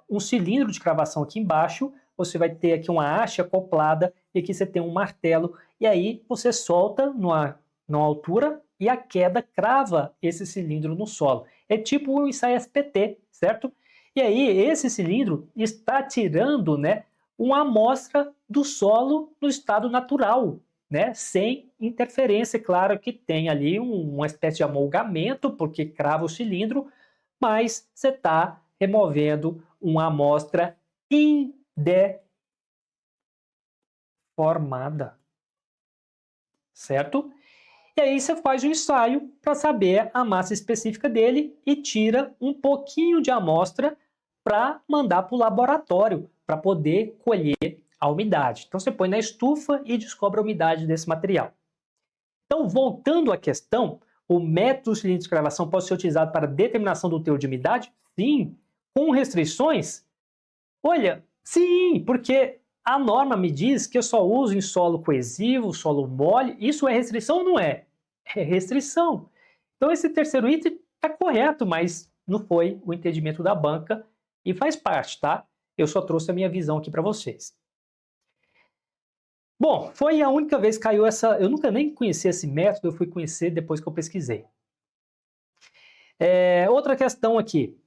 S1: um cilindro de cravação aqui embaixo, você vai ter aqui uma haste acoplada, e aqui você tem um martelo, e aí você solta numa altura e a queda crava esse cilindro no solo. É tipo o ensaio SPT, certo? E aí esse cilindro está tirando, né, uma amostra do solo no estado natural, né, sem interferência. Claro que tem ali uma espécie de amolgamento, porque crava o cilindro, mas você está removendo uma amostra indeformada, certo? E aí você faz um ensaio para saber a massa específica dele e tira um pouquinho de amostra para mandar para o laboratório, para poder colher a umidade. Então você põe na estufa e descobre a umidade desse material. Então, voltando à questão, o método cilíndrico de cravação pode ser utilizado para determinação do teor de umidade? Sim. Com restrições? Olha, sim, porque a norma me diz que eu só uso em solo coesivo, solo mole. Isso é restrição ou não é? É restrição. Então esse terceiro item está correto, mas não foi o entendimento da banca e faz parte, tá? Eu só trouxe a minha visão aqui para vocês. Bom, foi a única vez que caiu essa... Eu nunca nem conhecia esse método, eu fui conhecer depois que eu pesquisei. Outra questão aqui.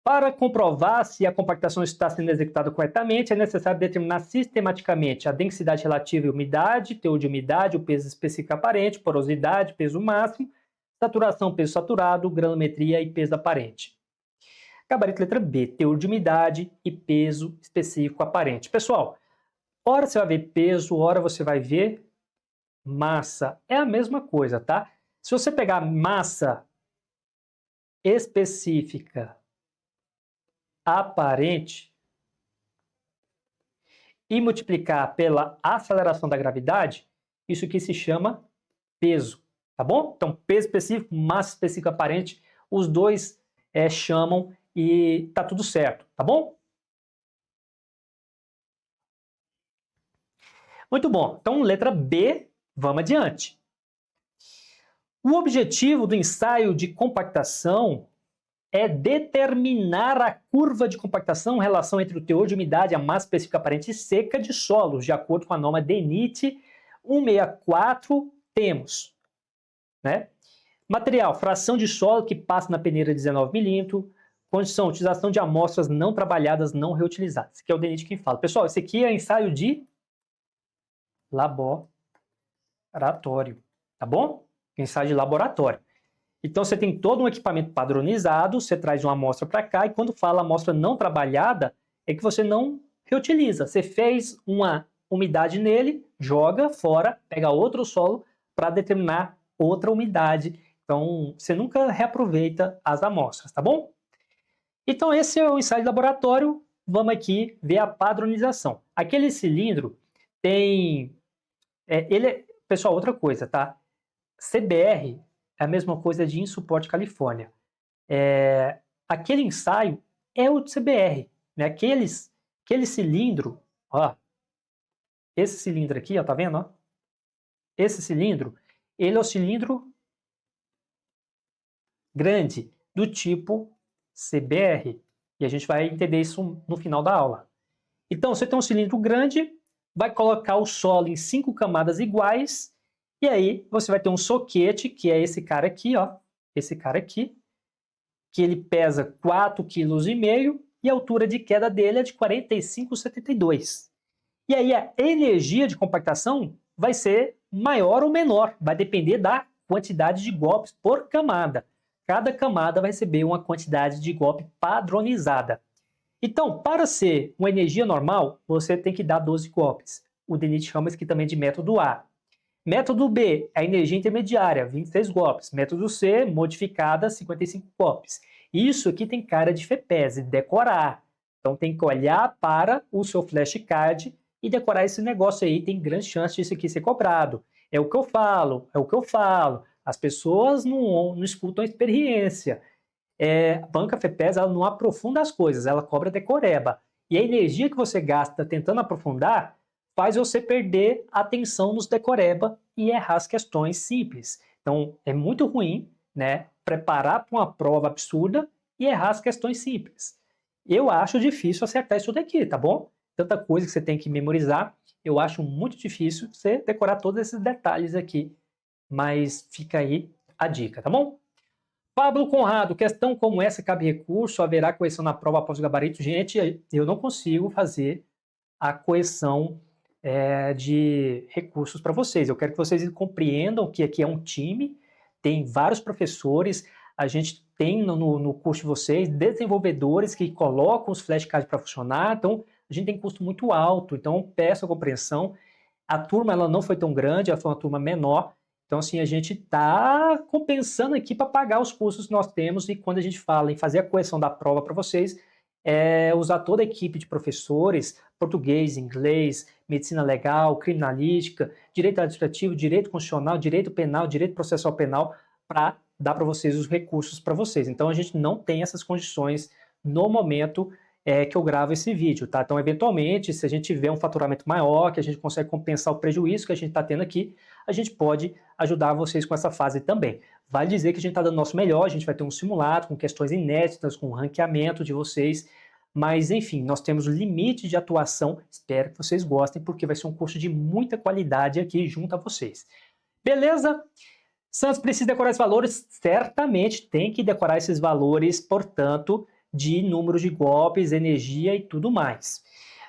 S1: Para comprovar se a compactação está sendo executada corretamente, é necessário determinar sistematicamente a densidade relativa e umidade, teor de umidade, o peso específico aparente, porosidade, peso máximo, saturação, peso saturado, granulometria e peso aparente. Gabarito letra B, teor de umidade e peso específico aparente. Pessoal, ora você vai ver peso, ora você vai ver massa. É a mesma coisa, tá? Se você pegar massa específica aparente e multiplicar pela aceleração da gravidade, isso aqui se chama peso, tá bom? Então, peso específico, massa específica aparente, os dois chamam e tá tudo certo, tá bom? Muito bom. Então, letra B, vamos adiante. O objetivo do ensaio de compactação é determinar a curva de compactação, relação entre o teor de umidade e a massa específica aparente e seca de solos, de acordo com a norma DENIT 164, temos, né? Material, fração de solo que passa na peneira 19 milímetros, condição, utilização de amostras não trabalhadas, não reutilizadas. Esse aqui é o DENIT quem fala. Pessoal, esse aqui é ensaio de laboratório, tá bom? Ensaio de laboratório. Então, você tem todo um equipamento padronizado, você traz uma amostra para cá, e quando fala amostra não trabalhada, é que você não reutiliza. Você fez uma umidade nele, joga fora, pega outro solo para determinar outra umidade. Então, você nunca reaproveita as amostras, tá bom? Então, esse é o ensaio de laboratório. Vamos aqui ver a padronização. Aquele cilindro tem... Pessoal, outra coisa, tá? CBR é a mesma coisa de Insupport Califórnia. Aquele ensaio é o de CBR, né? Aquele cilindro, ó, esse cilindro aqui, ó, tá vendo? Ó? esse cilindro, ele é o cilindro grande, do tipo CBR. E a gente vai entender isso no final da aula. Então, você tem um cilindro grande, vai colocar o solo em 5 camadas iguais, e aí você vai ter um soquete, que é esse cara aqui, ó, esse cara aqui, que ele pesa 4,5 kg e a altura de queda dele é de 45,72. E aí a energia de compactação vai ser maior ou menor, vai depender da quantidade de golpes por camada. Cada camada vai receber uma quantidade de golpe padronizada. Então, para ser uma energia normal, você tem que dar 12 golpes. O DENIT chama isso aqui também de método A. Método B, a energia intermediária, 26 golpes. Método C, modificada, 55 golpes. Isso aqui tem cara de FEPES, de decorar. Então tem que olhar para o seu flashcard e decorar esse negócio aí. Tem grande chance disso aqui ser cobrado. É o que eu falo, é o que eu falo. As pessoas não escutam a experiência. A banca FEPES, ela não aprofunda as coisas, ela cobra decoreba. E a energia que você gasta tentando aprofundar faz você perder atenção nos decoreba e errar as questões simples. Então, é muito ruim, né, preparar para uma prova absurda e errar as questões simples. Eu acho difícil acertar isso daqui, tá bom? Tanta coisa que você tem que memorizar, eu acho muito difícil você decorar todos esses detalhes aqui. Mas fica aí a dica, tá bom? Pablo Conrado, questão como essa cabe recurso, haverá correção na prova após o gabarito? Gente, eu não consigo fazer a correção de recursos para vocês. Eu quero que vocês compreendam que aqui é um time, tem vários professores, a gente tem no curso de vocês desenvolvedores que colocam os flashcards para funcionar, então a gente tem custo muito alto, então peço a compreensão. A turma ela não foi tão grande, ela foi uma turma menor, então assim, a gente está compensando aqui para pagar os custos que nós temos, e quando a gente fala em fazer a correção da prova para vocês, usar toda a equipe de professores, português, inglês, medicina legal, criminalística, direito administrativo, direito constitucional, direito penal, direito processual penal, para dar para vocês os recursos para vocês. Então a gente não tem essas condições no momento que eu gravo esse vídeo, tá? Então, eventualmente, se a gente tiver um faturamento maior, que a gente consegue compensar o prejuízo que a gente está tendo aqui, a gente pode ajudar vocês com essa fase também. Vale dizer que a gente está dando o nosso melhor, a gente vai ter um simulado com questões inéditas, com ranqueamento de vocês, mas, enfim, nós temos limite de atuação, espero que vocês gostem, porque vai ser um curso de muita qualidade aqui junto a vocês. Beleza? Santos precisa decorar esses valores? Certamente tem que decorar esses valores, portanto, de número de golpes, energia e tudo mais.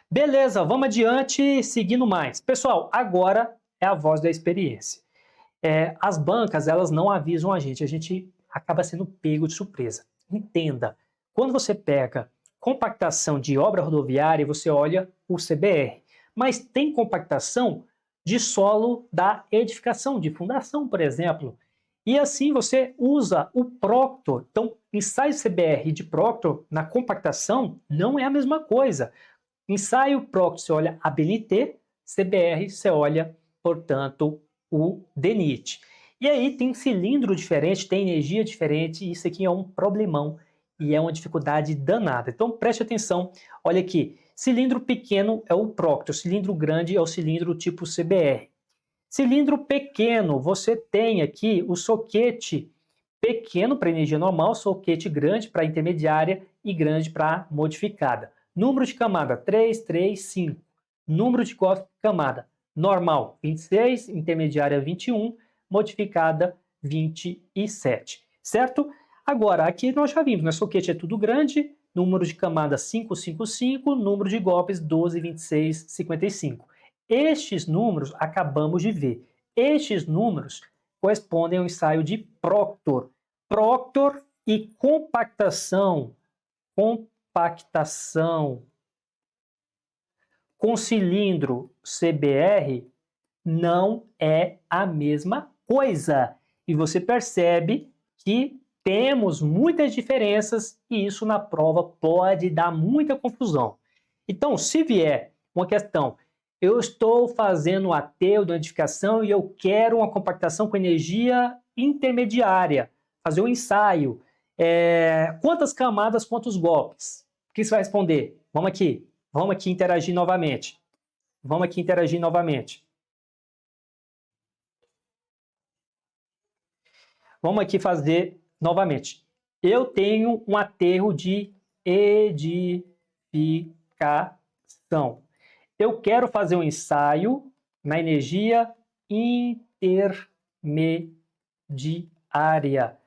S1: Beleza, vamos adiante, seguindo mais. Pessoal, agora é a voz da experiência. As bancas, elas não avisam a gente acaba sendo pego de surpresa. Entenda, quando você pega compactação de obra rodoviária, você olha o CBR, mas tem compactação de solo da edificação, de fundação, por exemplo. E assim você usa o Proctor. Então, ensaio CBR de Proctor na compactação não é a mesma coisa. Ensaio Proctor, você olha a BNT, CBR, você olha, portanto, o DENIT. E aí tem cilindro diferente, tem energia diferente, e isso aqui é um problemão e é uma dificuldade danada. Então preste atenção, olha aqui, cilindro pequeno é o Proctor, cilindro grande é o cilindro tipo CBR. Cilindro pequeno, você tem aqui o soquete pequeno para energia normal, soquete grande para intermediária e grande para modificada. Número de camada 3, 3, 5. Número de golpes por camada normal 26, intermediária 21, modificada 27. Certo? Agora, aqui nós já vimos, né? Soquete é tudo grande, número de camada 5, 5, 5, número de golpes 12, 26, 55. Estes números acabamos de ver. Estes números correspondem ao ensaio de Proctor. Proctor e compactação com cilindro CBR não é a mesma coisa. E você percebe que temos muitas diferenças e isso na prova pode dar muita confusão. Então, se vier uma questão, eu estou fazendo a identificação e eu quero uma compactação com energia intermediária, fazer um ensaio. Quantas camadas, quantos golpes? O que você vai responder? Vamos aqui interagir novamente. vamos aqui fazer novamente. Eu tenho um aterro de edificação. Eu quero fazer um ensaio na energia intermediária.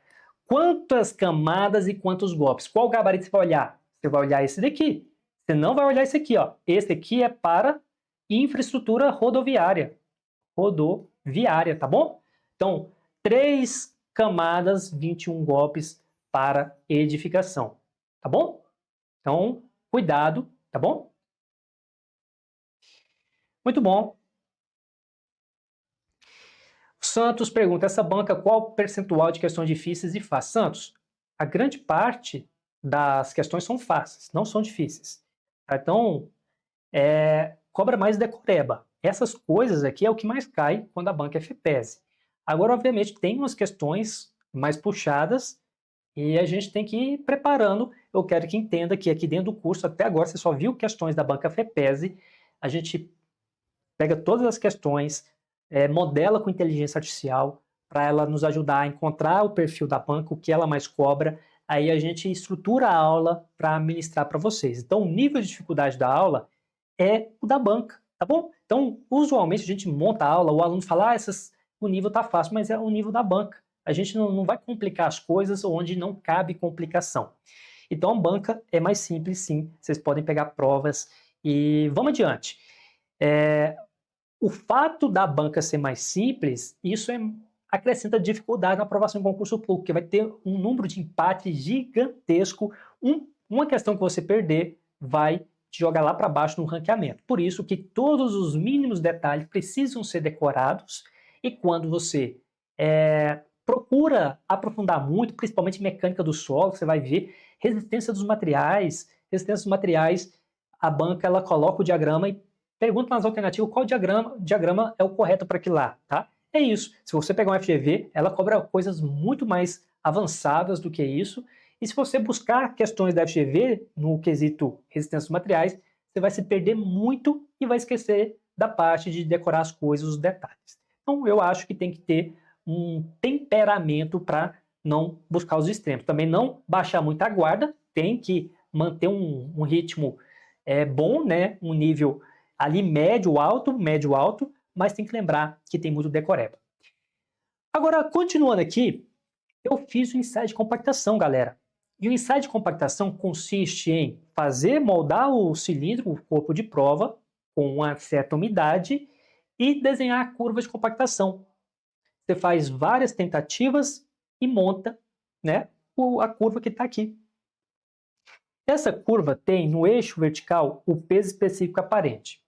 S1: Quantas camadas e quantos golpes? Qual gabarito você vai olhar? Você vai olhar esse daqui. Você não vai olhar esse aqui, ó. Esse aqui é para infraestrutura rodoviária. Rodoviária, tá bom? Então, 3 camadas, 21 golpes para edificação, tá bom? Então, cuidado, tá bom? Muito bom. Santos pergunta, essa banca, qual o percentual de questões difíceis e fáceis? Santos, a grande parte das questões são fáceis, não são difíceis. Então, cobra mais decoreba. Essas coisas aqui é o que mais cai quando a banca é FEPESE. Agora, obviamente, tem umas questões mais puxadas e a gente tem que ir preparando. Eu quero que entenda que aqui dentro do curso, até agora, você só viu questões da banca FEPESE. A gente pega todas as questões, modela com inteligência artificial para ela nos ajudar a encontrar o perfil da banca, o que ela mais cobra. Aí a gente estrutura a aula para ministrar para vocês. Então, o nível de dificuldade da aula é o da banca, tá bom? Então, usualmente a gente monta a aula, o aluno fala, o nível tá fácil, mas é o nível da banca. A gente não vai complicar as coisas onde não cabe complicação. Então, a banca é mais simples, sim. Vocês podem pegar provas e vamos adiante. O fato da banca ser mais simples, isso acrescenta dificuldade na aprovação em concurso público, porque vai ter um número de empate gigantesco. Uma questão que você perder vai te jogar lá para baixo no ranqueamento. Por isso que todos os mínimos detalhes precisam ser decorados e quando você procura aprofundar muito, principalmente mecânica do solo, você vai ver resistência dos materiais. Resistência dos materiais, a banca ela coloca o diagrama e pergunta nas alternativas qual diagrama é o correto para aquilo lá, tá? É isso. Se você pegar um FGV, ela cobra coisas muito mais avançadas do que isso. E se você buscar questões da FGV no quesito resistência dos materiais, você vai se perder muito e vai esquecer da parte de decorar as coisas, os detalhes. Então, eu acho que tem que ter um temperamento para não buscar os extremos. Também não baixar muito a guarda, tem que manter um ritmo bom, né? Um nível ali médio alto, mas tem que lembrar que tem muito decoreba. Agora, continuando aqui, eu fiz o ensaio de compactação, galera. E o ensaio de compactação consiste em moldar o cilindro, o corpo de prova, com uma certa umidade e desenhar a curva de compactação. Você faz várias tentativas e monta, né, a curva que está aqui. Essa curva tem no eixo vertical o peso específico aparente.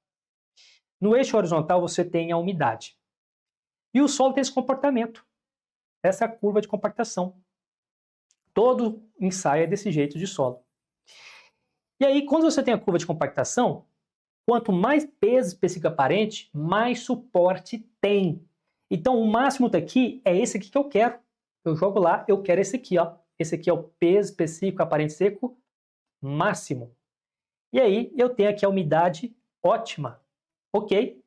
S1: No eixo horizontal você tem a umidade. E o solo tem esse comportamento. Essa é a curva de compactação. Todo ensaio é desse jeito de solo. E aí, quando você tem a curva de compactação, quanto mais peso específico aparente, mais suporte tem. Então, o máximo daqui é esse aqui que eu quero. Eu jogo lá, eu quero esse aqui, ó. Esse aqui é o peso específico aparente seco máximo. E aí, eu tenho aqui a umidade ótima. Ok?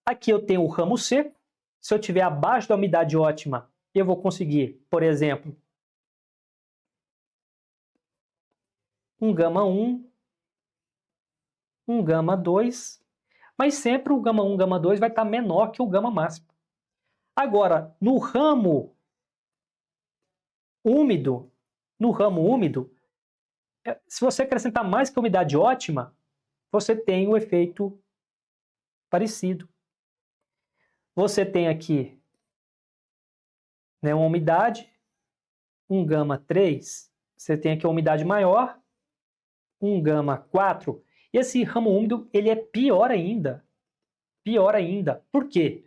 S1: Aqui eu tenho o ramo seco. Se eu tiver abaixo da umidade ótima, eu vou conseguir, por exemplo, um gama 1, um gama 2, mas sempre o gama 1, gama 2 vai estar menor que o gama máximo. Agora, no ramo úmido, se você acrescentar mais que a umidade ótima, você tem o efeito parecido. Você tem aqui, né, uma umidade, um gama 3, você tem aqui a umidade maior, um gama 4, e esse ramo úmido ele é pior ainda. Pior ainda. Por quê?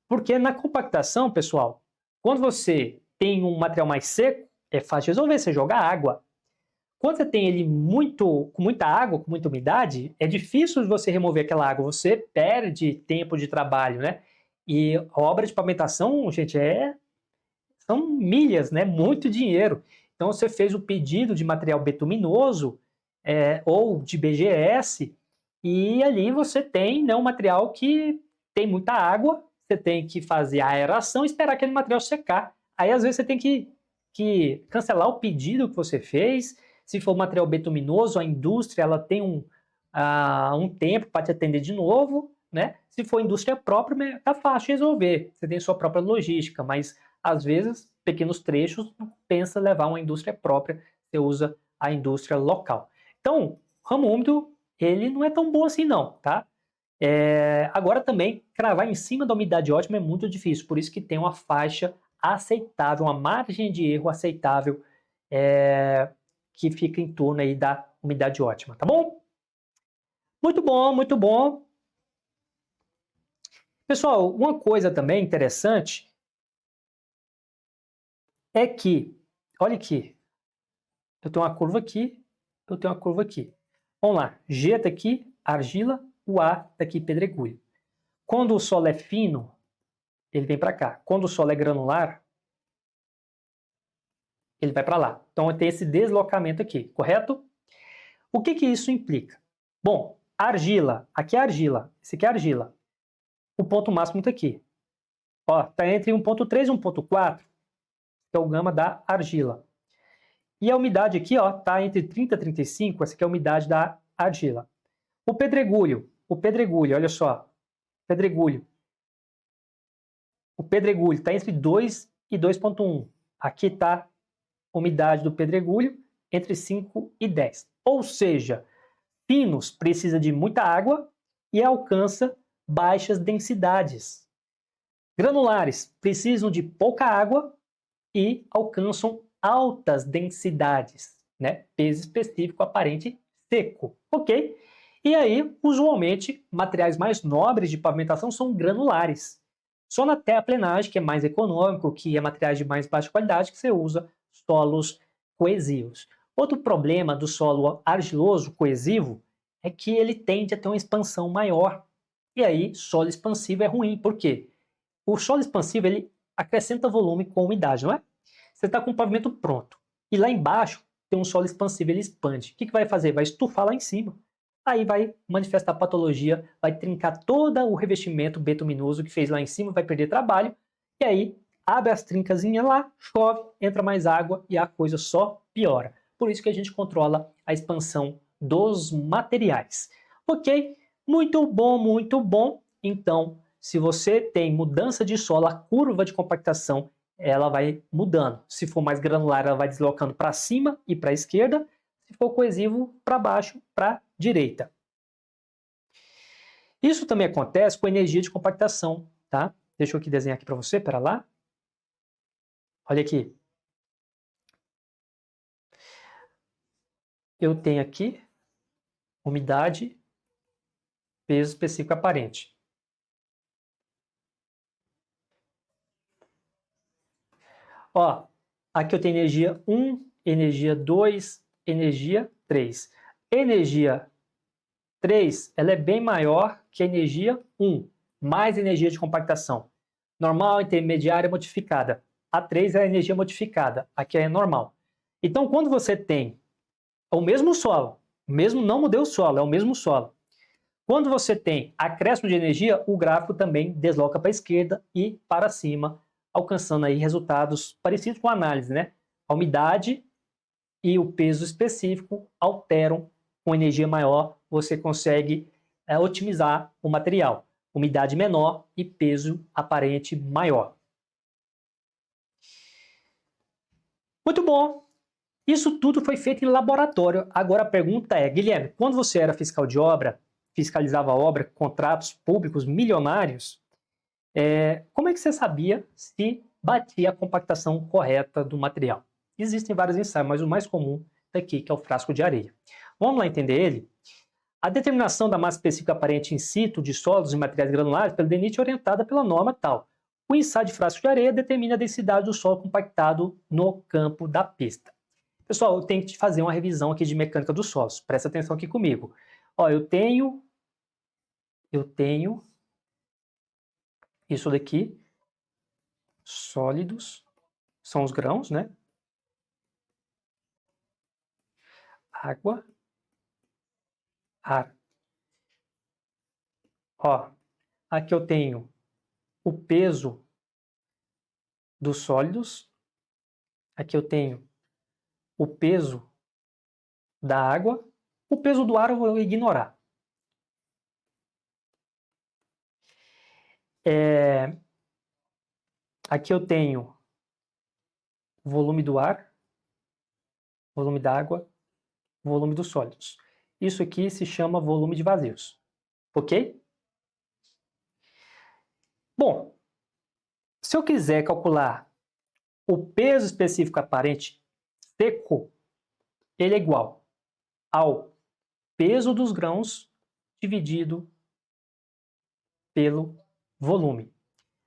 S1: Porque na compactação, pessoal, quando você tem um material mais seco, é fácil de resolver, você joga água. Quando você tem ele com muita água, com muita umidade, é difícil de você remover aquela água, você perde tempo de trabalho, né? E a obra de pavimentação, gente, são milhas, né? Muito dinheiro. Então você fez o pedido de material betuminoso ou de BGS e ali você tem, né, um material que tem muita água, você tem que fazer a aeração e esperar aquele material secar. Aí às vezes você tem que cancelar o pedido que você fez. Se for material betuminoso, a indústria ela tem um tempo para te atender de novo, né? Se for indústria própria, tá fácil de resolver. Você tem sua própria logística, mas às vezes, pequenos trechos, não pensa levar uma indústria própria, você usa a indústria local. Então, ramo úmido, ele não é tão bom assim não, tá? Agora também, cravar em cima da umidade ótima é muito difícil, por isso que tem uma faixa aceitável, uma margem de erro aceitável que fica em torno aí da umidade ótima, tá bom? Muito bom, muito bom. Pessoal, uma coisa também interessante é que, olha aqui, eu tenho uma curva aqui, eu tenho uma curva aqui. Vamos lá, G está aqui, argila, o A está aqui, pedregulho. Quando o solo é fino, ele vem para cá. Quando o solo é granular, ele vai para lá. Então tem esse deslocamento aqui, correto? O que isso implica? Bom, argila, aqui é argila, esse aqui é argila. O ponto máximo está aqui. Está entre 1.3 e 1.4, que é o gama da argila. E a umidade aqui está entre 30 e 35, essa aqui é a umidade da argila. O pedregulho, olha só, pedregulho. O pedregulho está entre 2 e 2.1. Aqui está a umidade do pedregulho entre 5 e 10. Ou seja, finos precisa de muita água e alcança baixas densidades. Granulares precisam de pouca água e alcançam altas densidades, né? Peso específico aparente seco, ok? E aí, usualmente, materiais mais nobres de pavimentação são granulares. Só na terraplenagem, que é mais econômico, que é materiais de mais baixa qualidade, que você usa solos coesivos. Outro problema do solo argiloso coesivo é que ele tende a ter uma expansão maior. E aí, solo expansivo é ruim. Por quê? O solo expansivo ele acrescenta volume com umidade, não é? Você está com o pavimento pronto. E lá embaixo tem um solo expansivo, ele expande. O que vai fazer? Vai estufar lá em cima. Aí vai manifestar patologia, vai trincar todo o revestimento betuminoso que fez lá em cima, vai perder trabalho. E aí abre as trincazinhas lá, chove, entra mais água e a coisa só piora. Por isso que a gente controla a expansão dos materiais. Ok? Muito bom, muito bom. Então, se você tem mudança de solo, a curva de compactação ela vai mudando. Se for mais granular, ela vai deslocando para cima e para a esquerda. Se for coesivo, para baixo, para a direita. Isso também acontece com energia de compactação, tá? Deixa eu aqui desenhar aqui para você, pera lá. Olha aqui. Eu tenho aqui umidade, peso específico aparente. Ó, aqui eu tenho energia 1, energia 2, energia 3. Energia 3 ela é bem maior que a energia 1, mais energia de compactação. Normal, intermediária, modificada. A 3 é a energia modificada, aqui é normal. Então, quando você tem o mesmo solo, mesmo não mudei o solo, é o mesmo solo. Quando você tem acréscimo de energia, o gráfico também desloca para a esquerda e para cima, alcançando aí resultados parecidos com a análise, né? A umidade e o peso específico alteram com energia maior, você consegue otimizar o material. Umidade menor e peso aparente maior. Muito bom! Isso tudo foi feito em laboratório. Agora a pergunta é, Guilherme, quando você era fiscal de obra, fiscalizava a obra, contratos públicos milionários, como é que você sabia se batia a compactação correta do material? Existem vários ensaios, mas o mais comum é aqui, que é o frasco de areia. Vamos lá entender ele? A determinação da massa específica aparente in situ de sólidos e materiais granulares pelo DENIT é orientada pela norma tal. O ensaio de frasco de areia determina a densidade do solo compactado no campo da pista. Pessoal, eu tenho que fazer uma revisão aqui de mecânica dos solos. Presta atenção aqui comigo. Ó, eu tenho isso daqui, sólidos, são os grãos, né? Água, ar. Ó, aqui eu tenho o peso dos sólidos. Aqui eu tenho o peso da água. O peso do ar eu vou ignorar. Aqui eu tenho o volume do ar, volume da água, volume dos sólidos. Isso aqui se chama volume de vazios. Ok? Bom, se eu quiser calcular o peso específico aparente seco, ele é igual ao peso dos grãos dividido pelo volume.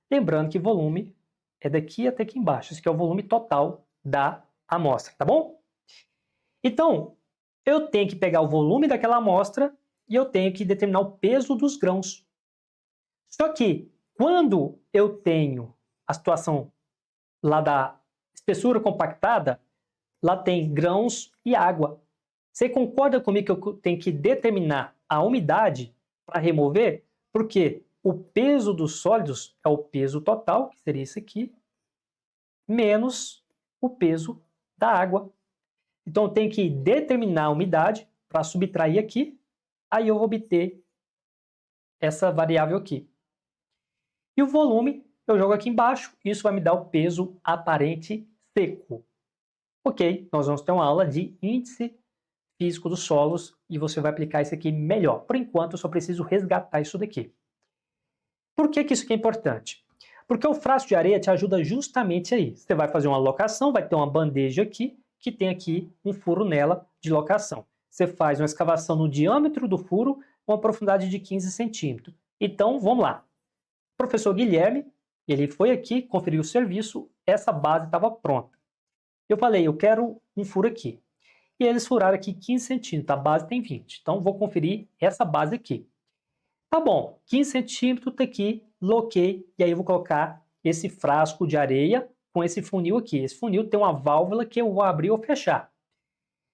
S1: Lembrando que volume é daqui até aqui embaixo. Esse aqui é o volume total da amostra, tá bom? Então, eu tenho que pegar o volume daquela amostra e eu tenho que determinar o peso dos grãos. Só que, quando eu tenho a situação lá da espessura compactada, lá tem grãos e água. Você concorda comigo que eu tenho que determinar a umidade para remover? Porque o peso dos sólidos é o peso total, que seria isso aqui, menos o peso da água. Então, eu tenho que determinar a umidade para subtrair aqui, aí eu vou obter essa variável aqui. E o volume, eu jogo aqui embaixo, isso vai me dar o peso aparente seco. Ok, nós vamos ter uma aula de índice físico dos solos e você vai aplicar isso aqui melhor. Por enquanto, eu só preciso resgatar isso daqui. Por que isso aqui é importante? Porque o frasco de areia te ajuda justamente aí. Você vai fazer uma locação, vai ter uma bandeja aqui, que tem aqui um furo nela de locação. Você faz uma escavação no diâmetro do furo com uma profundidade de 15 centímetros. Então, vamos lá. O professor Guilherme, ele foi aqui, conferiu o serviço, essa base estava pronta. Eu falei, eu quero um furo aqui. E eles furaram aqui 15 centímetros, a base tem 20. Então, vou conferir essa base aqui. Tá bom, 15 centímetros tá aqui, loquei, e aí eu vou colocar esse frasco de areia com esse funil aqui. Esse funil tem uma válvula que eu vou abrir ou fechar.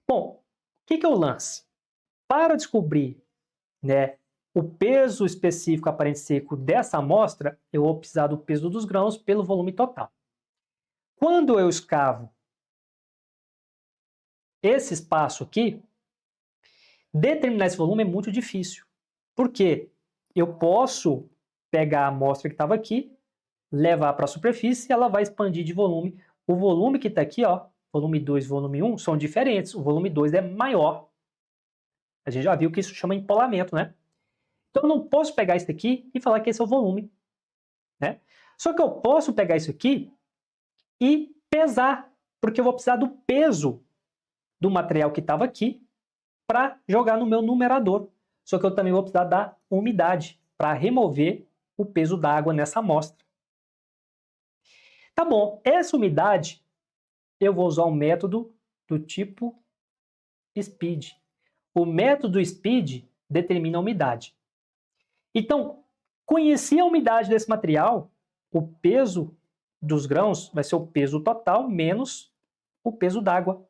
S1: Bom, o que é o lance? Para descobrir, né, o peso específico aparente seco dessa amostra, eu vou precisar do peso dos grãos pelo volume total. Quando eu escavo esse espaço aqui, determinar esse volume é muito difícil. Por quê? Eu posso pegar a amostra que estava aqui, levar para a superfície e ela vai expandir de volume. O volume que está aqui, ó, volume 2 e volume 1, são diferentes. O volume 2 é maior. A gente já viu que isso chama empolamento, né? Então eu não posso pegar isso aqui e falar que esse é o volume, né? Só que eu posso pegar isso aqui e pesar, porque eu vou precisar do peso do material que estava aqui para jogar no meu numerador. Só que eu também vou precisar da umidade para remover o peso da água nessa amostra. Tá bom, essa umidade eu vou usar um método do tipo SPEED. O método SPEED determina a umidade. Então, conhecer a umidade desse material, o peso dos grãos vai ser o peso total menos o peso d'água.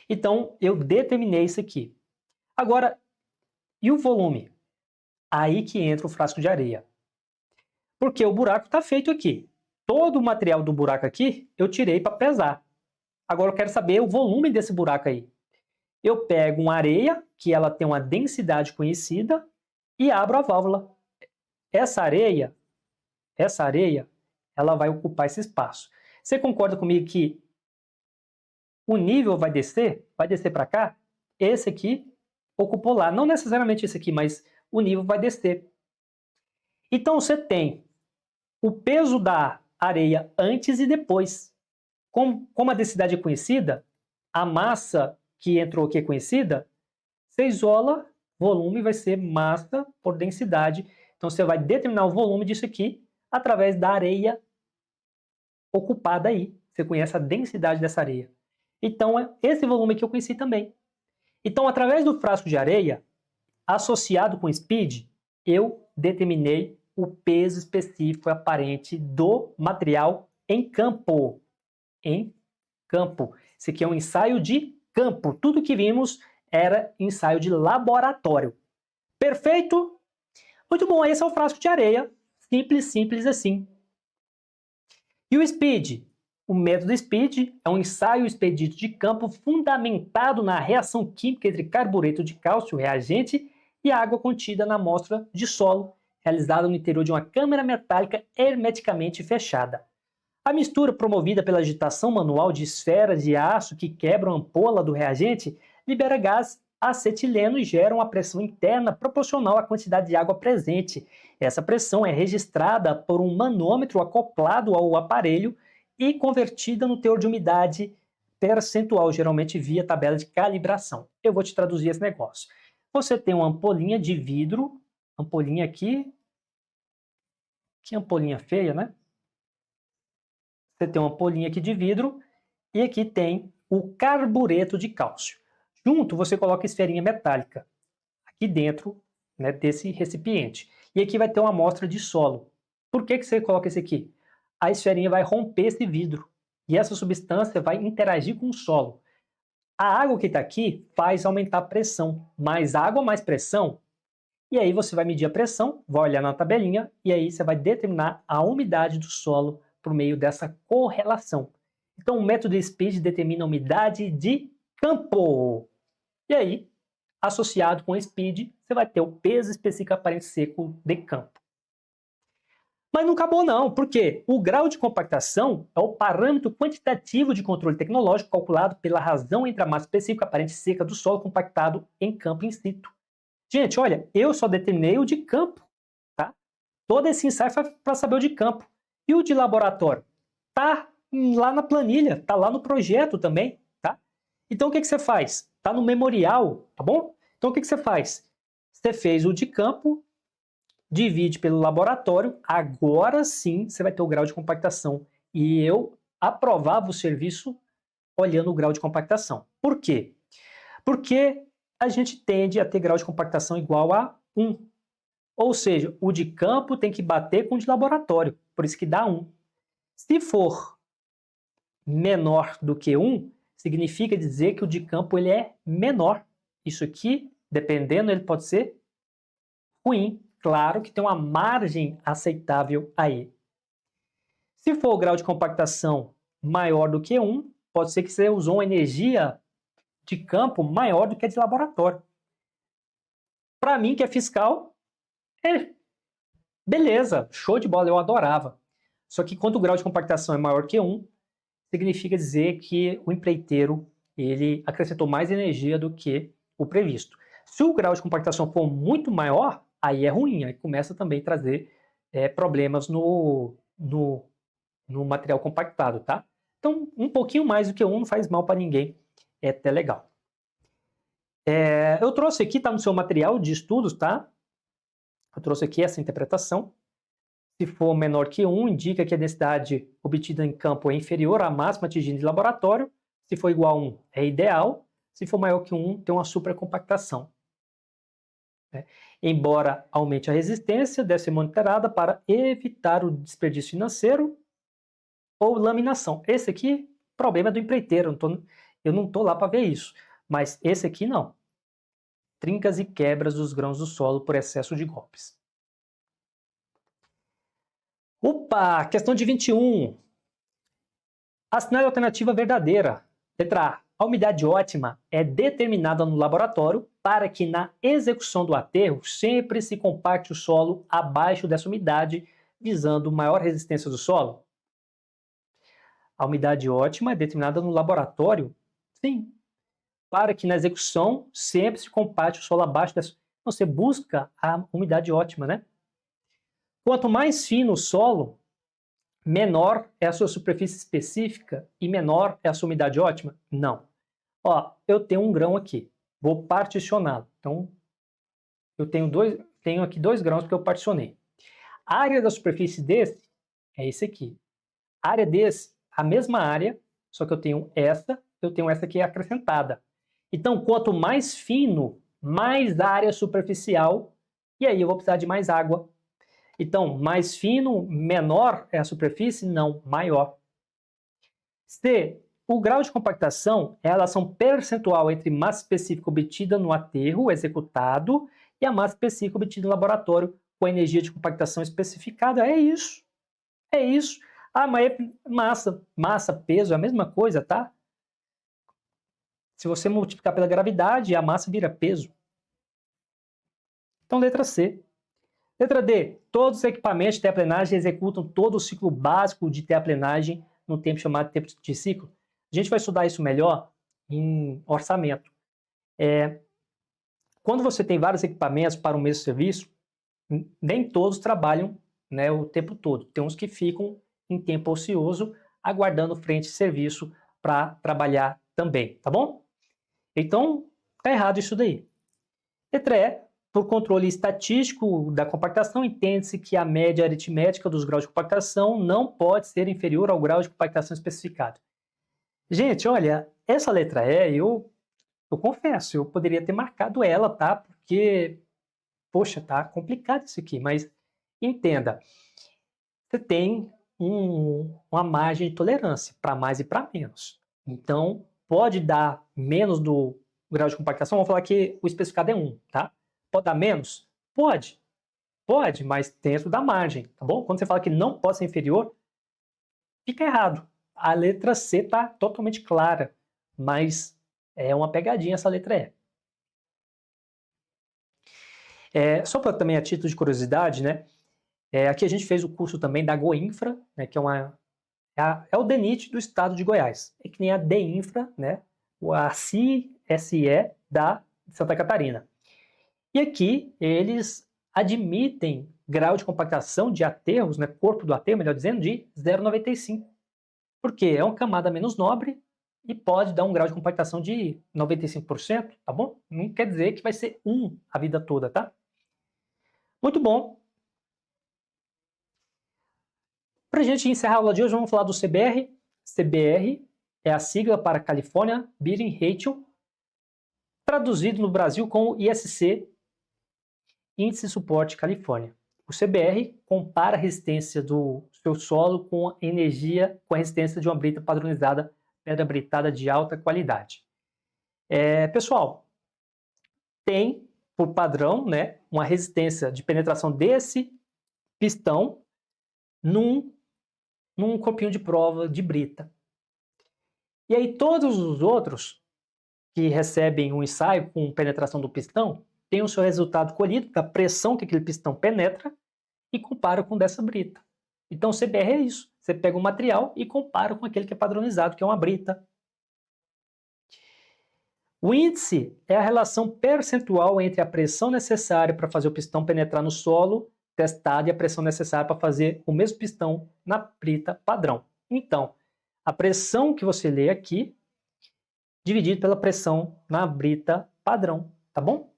S1: Então, eu determinei isso aqui. Agora, e o volume? Aí que entra o frasco de areia. Porque o buraco está feito aqui. Todo o material do buraco aqui eu tirei para pesar. Agora eu quero saber o volume desse buraco aí. Eu pego uma areia, que ela tem uma densidade conhecida, e abro a válvula. Essa areia, ela vai ocupar esse espaço. Você concorda comigo que o nível vai descer para cá? Esse aqui ocupou lá. Não necessariamente esse aqui, mas o nível vai descer. Então você tem o peso da areia antes e depois. Como a densidade é conhecida, a massa que entrou aqui é conhecida, você isola, volume vai ser massa por densidade. Então você vai determinar o volume disso aqui através da areia ocupada aí. Você conhece a densidade dessa areia. Então esse volume aqui eu conheci também. Então através do frasco de areia, associado com SPEED, eu determinei o peso específico aparente do material em campo. Em campo. Esse aqui é um ensaio de campo. Tudo que vimos era ensaio de laboratório. Perfeito? Muito bom, esse é o frasco de areia. Simples, simples assim. E o SPEED? O método SPEED é um ensaio expedito de campo fundamentado na reação química entre carbureto de cálcio, reagente, e água contida na amostra de solo, realizada no interior de uma câmara metálica hermeticamente fechada. A mistura promovida pela agitação manual de esferas de aço que quebram a ampola do reagente libera gás acetileno e gera uma pressão interna proporcional à quantidade de água presente. Essa pressão é registrada por um manômetro acoplado ao aparelho e convertida no teor de umidade percentual, geralmente via tabela de calibração. Eu vou te traduzir esse negócio. Você tem uma ampolinha de vidro, ampolinha aqui, que ampolinha feia, né? Você tem uma ampolinha aqui de vidro e aqui tem o carbureto de cálcio. Junto você coloca a esferinha metálica aqui dentro, né, desse recipiente. E aqui vai ter uma amostra de solo. Por que você coloca esse aqui? A esferinha vai romper esse vidro e essa substância vai interagir com o solo. A água que está aqui faz aumentar a pressão. Mais água, mais pressão. E aí você vai medir a pressão, vai olhar na tabelinha e aí você vai determinar a umidade do solo por meio dessa correlação. Então o método SPEED determina a umidade de campo. E aí, associado com o SPEED, você vai ter o peso específico aparente seco de campo. Mas não acabou não, porque o grau de compactação é o parâmetro quantitativo de controle tecnológico calculado pela razão entre a massa específica aparente seca do solo compactado em campo in situ. Gente, olha, eu só determinei o de campo, tá? Todo esse ensaio foi para saber o de campo. E o de laboratório? Tá lá na planilha, tá lá no projeto também, tá? Então o que você faz? Tá no memorial, tá bom? Então o que você faz? Você fez o de campo, divide pelo laboratório, agora sim você vai ter o grau de compactação. E eu aprovava o serviço olhando o grau de compactação. Por quê? Porque a gente tende a ter grau de compactação igual a 1. Ou seja, o de campo tem que bater com o de laboratório, por isso que dá 1. Se for menor do que 1, significa dizer que o de campo ele é menor. Isso aqui, dependendo, ele pode ser ruim. Claro que tem uma margem aceitável aí. Se for o grau de compactação maior do que 1, pode ser que você usou uma energia de campo maior do que a de laboratório. Para mim, que é fiscal, beleza, show de bola, eu adorava. Só que quando o grau de compactação é maior que 1, significa dizer que o empreiteiro ele acrescentou mais energia do que o previsto. Se o grau de compactação for muito maior, aí é ruim, aí começa também a trazer problemas no material compactado, tá? Então, um pouquinho mais do que 1 não faz mal para ninguém, é até legal. Eu trouxe aqui, tá no seu material de estudos, tá? Eu trouxe aqui essa interpretação. Se for menor que 1, indica que a densidade obtida em campo é inferior à máxima atingida em laboratório. Se for igual a 1, é ideal. Se for maior que 1, tem uma supercompactação. Embora aumente a resistência, deve ser monitorada para evitar o desperdício financeiro ou laminação. Esse aqui, problema é do empreiteiro. Eu não estou lá para ver isso. Mas esse aqui não. Trincas e quebras dos grãos do solo por excesso de golpes. Opa! Questão de 21. Assinale a alternativa verdadeira. Letra A. A umidade ótima é determinada no laboratório para que na execução do aterro sempre se compacte o solo abaixo dessa umidade, visando maior resistência do solo. A umidade ótima é determinada no laboratório? Sim. Para que na execução sempre se compacte o solo abaixo dessa... Então, você busca a umidade ótima, né? Quanto mais fino o solo, menor é a sua superfície específica e menor é a sua umidade ótima? Não. Ó, eu tenho um grão aqui, vou particioná-lo. Então, eu tenho aqui 2 grãos porque eu particionei. A área da superfície desse é esse aqui. A área desse, a mesma área, só que eu tenho essa aqui acrescentada. Então, quanto mais fino, mais área superficial, e aí eu vou precisar de mais água. Então, mais fino, menor é a superfície? Não, maior. C. O grau de compactação é a relação percentual entre massa específica obtida no aterro executado e a massa específica obtida no laboratório com a energia de compactação especificada. É isso. É isso. Ah, mas é massa, peso é a mesma coisa, tá? Se você multiplicar pela gravidade, a massa vira peso. Então, letra C. Letra D. Todos os equipamentos de terraplenagem executam todo o ciclo básico de terraplenagem no tempo chamado tempo de ciclo. A gente vai estudar isso melhor em orçamento. Quando você tem vários equipamentos para o mesmo serviço, nem todos trabalham, né, o tempo todo. Tem uns que ficam em tempo ocioso, aguardando frente de serviço para trabalhar também, tá bom? Então, tá errado isso daí. Letra E. Por controle estatístico da compactação, entende-se que a média aritmética dos graus de compactação não pode ser inferior ao grau de compactação especificado. Gente, olha, essa letra E, eu confesso, eu poderia ter marcado ela, tá? Porque, poxa, tá complicado isso aqui, mas entenda, você tem uma margem de tolerância para mais e para menos. Então, pode dar menos do grau de compactação, vamos falar que o especificado é 1, tá? Pode dar menos? Pode, mas dentro da margem, tá bom? Quando você fala que não pode ser inferior, fica errado. A letra C tá totalmente clara, mas é uma pegadinha essa letra E. Só para também a título de curiosidade, né? Aqui a gente fez o curso também da Goinfra, né, que é o DENIT do estado de Goiás. É que nem a DEINFRA, né, a CSE da Santa Catarina. E aqui eles admitem grau de compactação de aterros, né, corpo do aterro, melhor dizendo, de 0,95. Porque é uma camada menos nobre e pode dar um grau de compactação de 95%, tá bom? Não quer dizer que vai ser 1 a vida toda, tá? Muito bom. Para a gente encerrar a aula de hoje, vamos falar do CBR. CBR é a sigla para California Building Ratio, traduzido no Brasil como ISC, Índice de Suporte Califórnia. O CBR compara a resistência do seu solo com a resistência de uma brita padronizada, pedra britada de alta qualidade. Pessoal, tem por padrão, né, uma resistência de penetração desse pistão num corpinho de prova de brita. E aí todos os outros que recebem um ensaio com penetração do pistão têm o seu resultado colhido da pressão que aquele pistão penetra e compara com dessa brita. Então o CBR é isso. Você pega um material e compara com aquele que é padronizado, que é uma brita. O índice é a relação percentual entre a pressão necessária para fazer o pistão penetrar no solo testado e a pressão necessária para fazer o mesmo pistão na brita padrão. Então, a pressão que você lê aqui, dividido pela pressão na brita padrão, tá bom?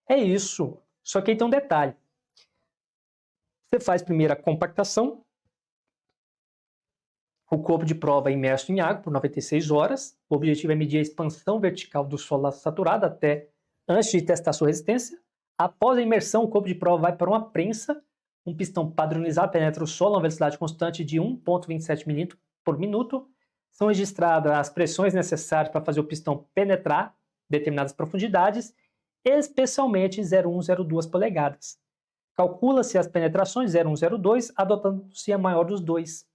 S1: É isso. Só que aí tem um detalhe. Você faz primeiro a compactação, o corpo de prova é imerso em água por 96 horas. O objetivo é medir a expansão vertical do solo saturado até antes de testar sua resistência. Após a imersão, o corpo de prova vai para uma prensa. Um pistão padronizado penetra o solo a uma velocidade constante de 1,27 milímetros por minuto. São registradas as pressões necessárias para fazer o pistão penetrar determinadas profundidades, especialmente 0,1 e 0,2 polegadas. Calcula-se as penetrações 0,1 e 0,2, adotando-se a maior dos dois.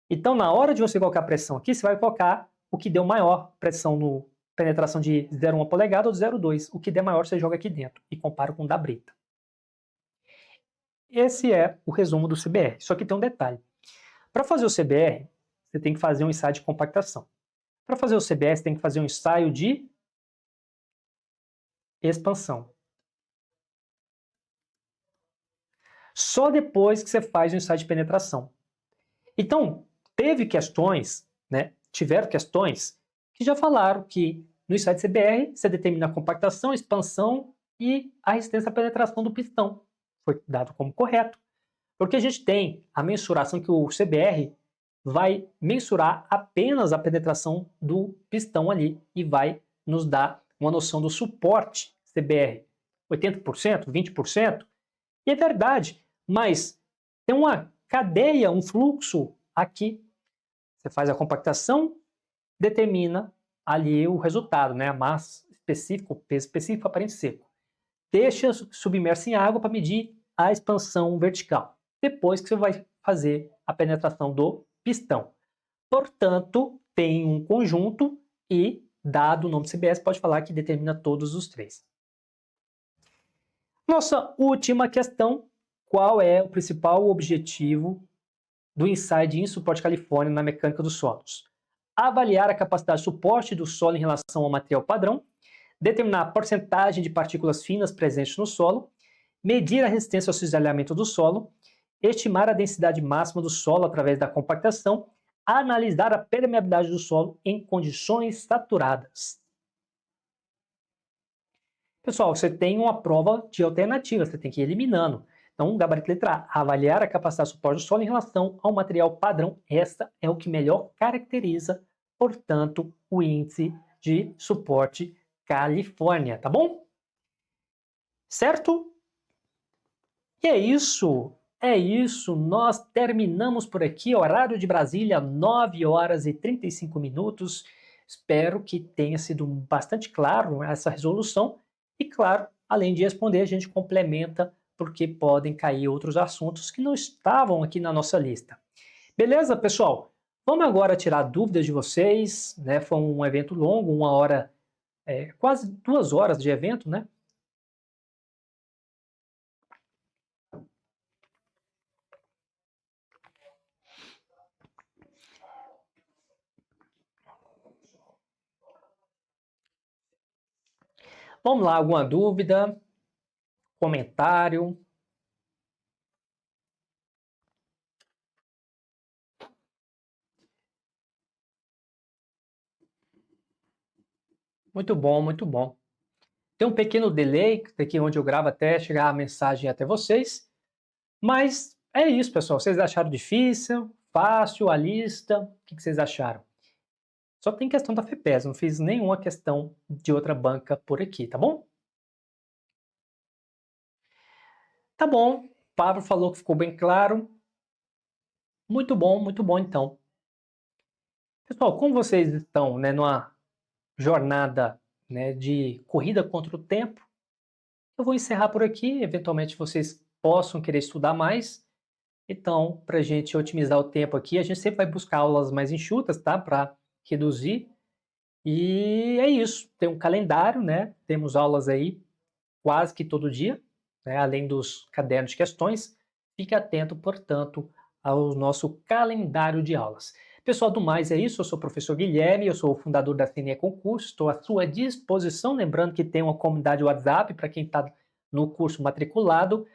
S1: Então, na hora de você colocar a pressão aqui, você vai colocar o que deu maior pressão no penetração de 0,1 polegada ou de 0,2. O que der maior, você joga aqui dentro e compara com o da brita. Esse é o resumo do CBR. Só que tem um detalhe. Para fazer o CBR, você tem que fazer um ensaio de compactação. Para fazer o CBR, você tem que fazer um ensaio de expansão. Só depois que você faz o ensaio de penetração. Então, tiveram questões que já falaram que no ensaio de CBR você determina a compactação, a expansão e a resistência à penetração do pistão. Foi dado como correto. Porque a gente tem a mensuração que o CBR vai mensurar apenas a penetração do pistão ali e vai nos dar uma noção do suporte CBR. 80%, 20%? E é verdade, mas tem uma cadeia, um fluxo aqui. Você faz a compactação, determina ali o resultado, né? A massa específica, o peso específico, aparente seco. Deixa submerso em água para medir a expansão vertical. Depois que você vai fazer a penetração do pistão. Portanto, tem um conjunto e, dado o nome CBS, pode falar que determina todos os três. Nossa última questão: qual é o principal objetivo do ensaio de Insupport California na mecânica dos solos? Avaliar a capacidade de suporte do solo em relação ao material padrão, determinar a porcentagem de partículas finas presentes no solo, medir a resistência ao cisalhamento do solo, estimar a densidade máxima do solo através da compactação, analisar a permeabilidade do solo em condições saturadas. Pessoal, você tem uma prova de alternativa, você tem que ir eliminando. Então, gabarito letra A, avaliar a capacidade de suporte do solo em relação ao material padrão. Essa é o que melhor caracteriza, portanto, o índice de suporte Califórnia, tá bom? Certo? E é isso, nós terminamos por aqui, horário de Brasília, 9 horas e 35 minutos. Espero que tenha sido bastante claro essa resolução. E claro, além de responder, a gente complementa porque podem cair outros assuntos que não estavam aqui na nossa lista. Beleza, pessoal? Vamos agora tirar dúvidas de vocês, né? Foi um evento longo, 1 hora, quase 2 horas de evento, né? Vamos lá, alguma dúvida? Comentário? Muito bom, muito bom. Tem um pequeno delay daqui onde eu gravo até chegar a mensagem até vocês. Mas é isso, pessoal. Vocês acharam difícil, fácil, a lista? O que vocês acharam? Só tem questão da FEPES, não fiz nenhuma questão de outra banca por aqui, tá bom? Tá bom, o Pablo falou que ficou bem claro. Muito bom então. Pessoal, como vocês estão, né, numa jornada, né, de corrida contra o tempo, eu vou encerrar por aqui. Eventualmente vocês possam querer estudar mais. Então, para a gente otimizar o tempo aqui, a gente sempre vai buscar aulas mais enxutas, tá? Para reduzir. E é isso. Tem um calendário, né? Temos aulas aí quase que todo dia, né? Além dos cadernos de questões. Fique atento, portanto, ao nosso calendário de aulas. Pessoal, do mais é isso. Eu sou o professor Guilherme, eu sou o fundador da CNE Concurso, estou à sua disposição. Lembrando que tem uma comunidade WhatsApp para quem está no curso matriculado.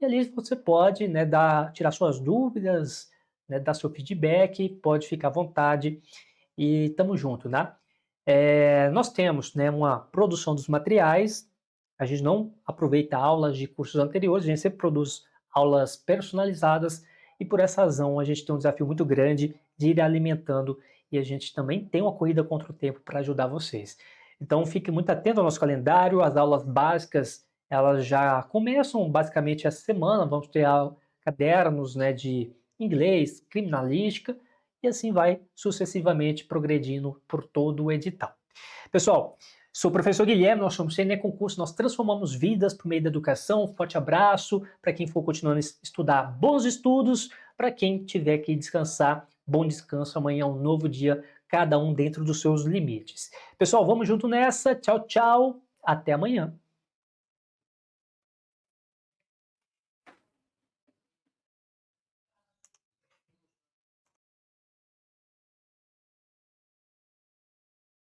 S1: E ali você pode, né, tirar suas dúvidas, né, dar seu feedback, pode ficar à vontade e tamo junto, né? Nós temos, né, uma produção dos materiais, a gente não aproveita aulas de cursos anteriores, a gente sempre produz aulas personalizadas e por essa razão a gente tem um desafio muito grande de ir alimentando e a gente também tem uma corrida contra o tempo para ajudar vocês. Então fique muito atento ao nosso calendário, as aulas básicas elas já começam basicamente essa semana, vamos ter cadernos, né, de inglês, criminalística, e assim vai sucessivamente progredindo por todo o edital. Pessoal, sou o professor Guilherme, nós somos CNE Concurso, nós transformamos vidas por meio da educação. Um forte abraço para quem for continuando a estudar, bons estudos, para quem tiver que descansar, bom descanso, amanhã é um novo dia, cada um dentro dos seus limites. Pessoal, vamos junto nessa, tchau, tchau, até amanhã.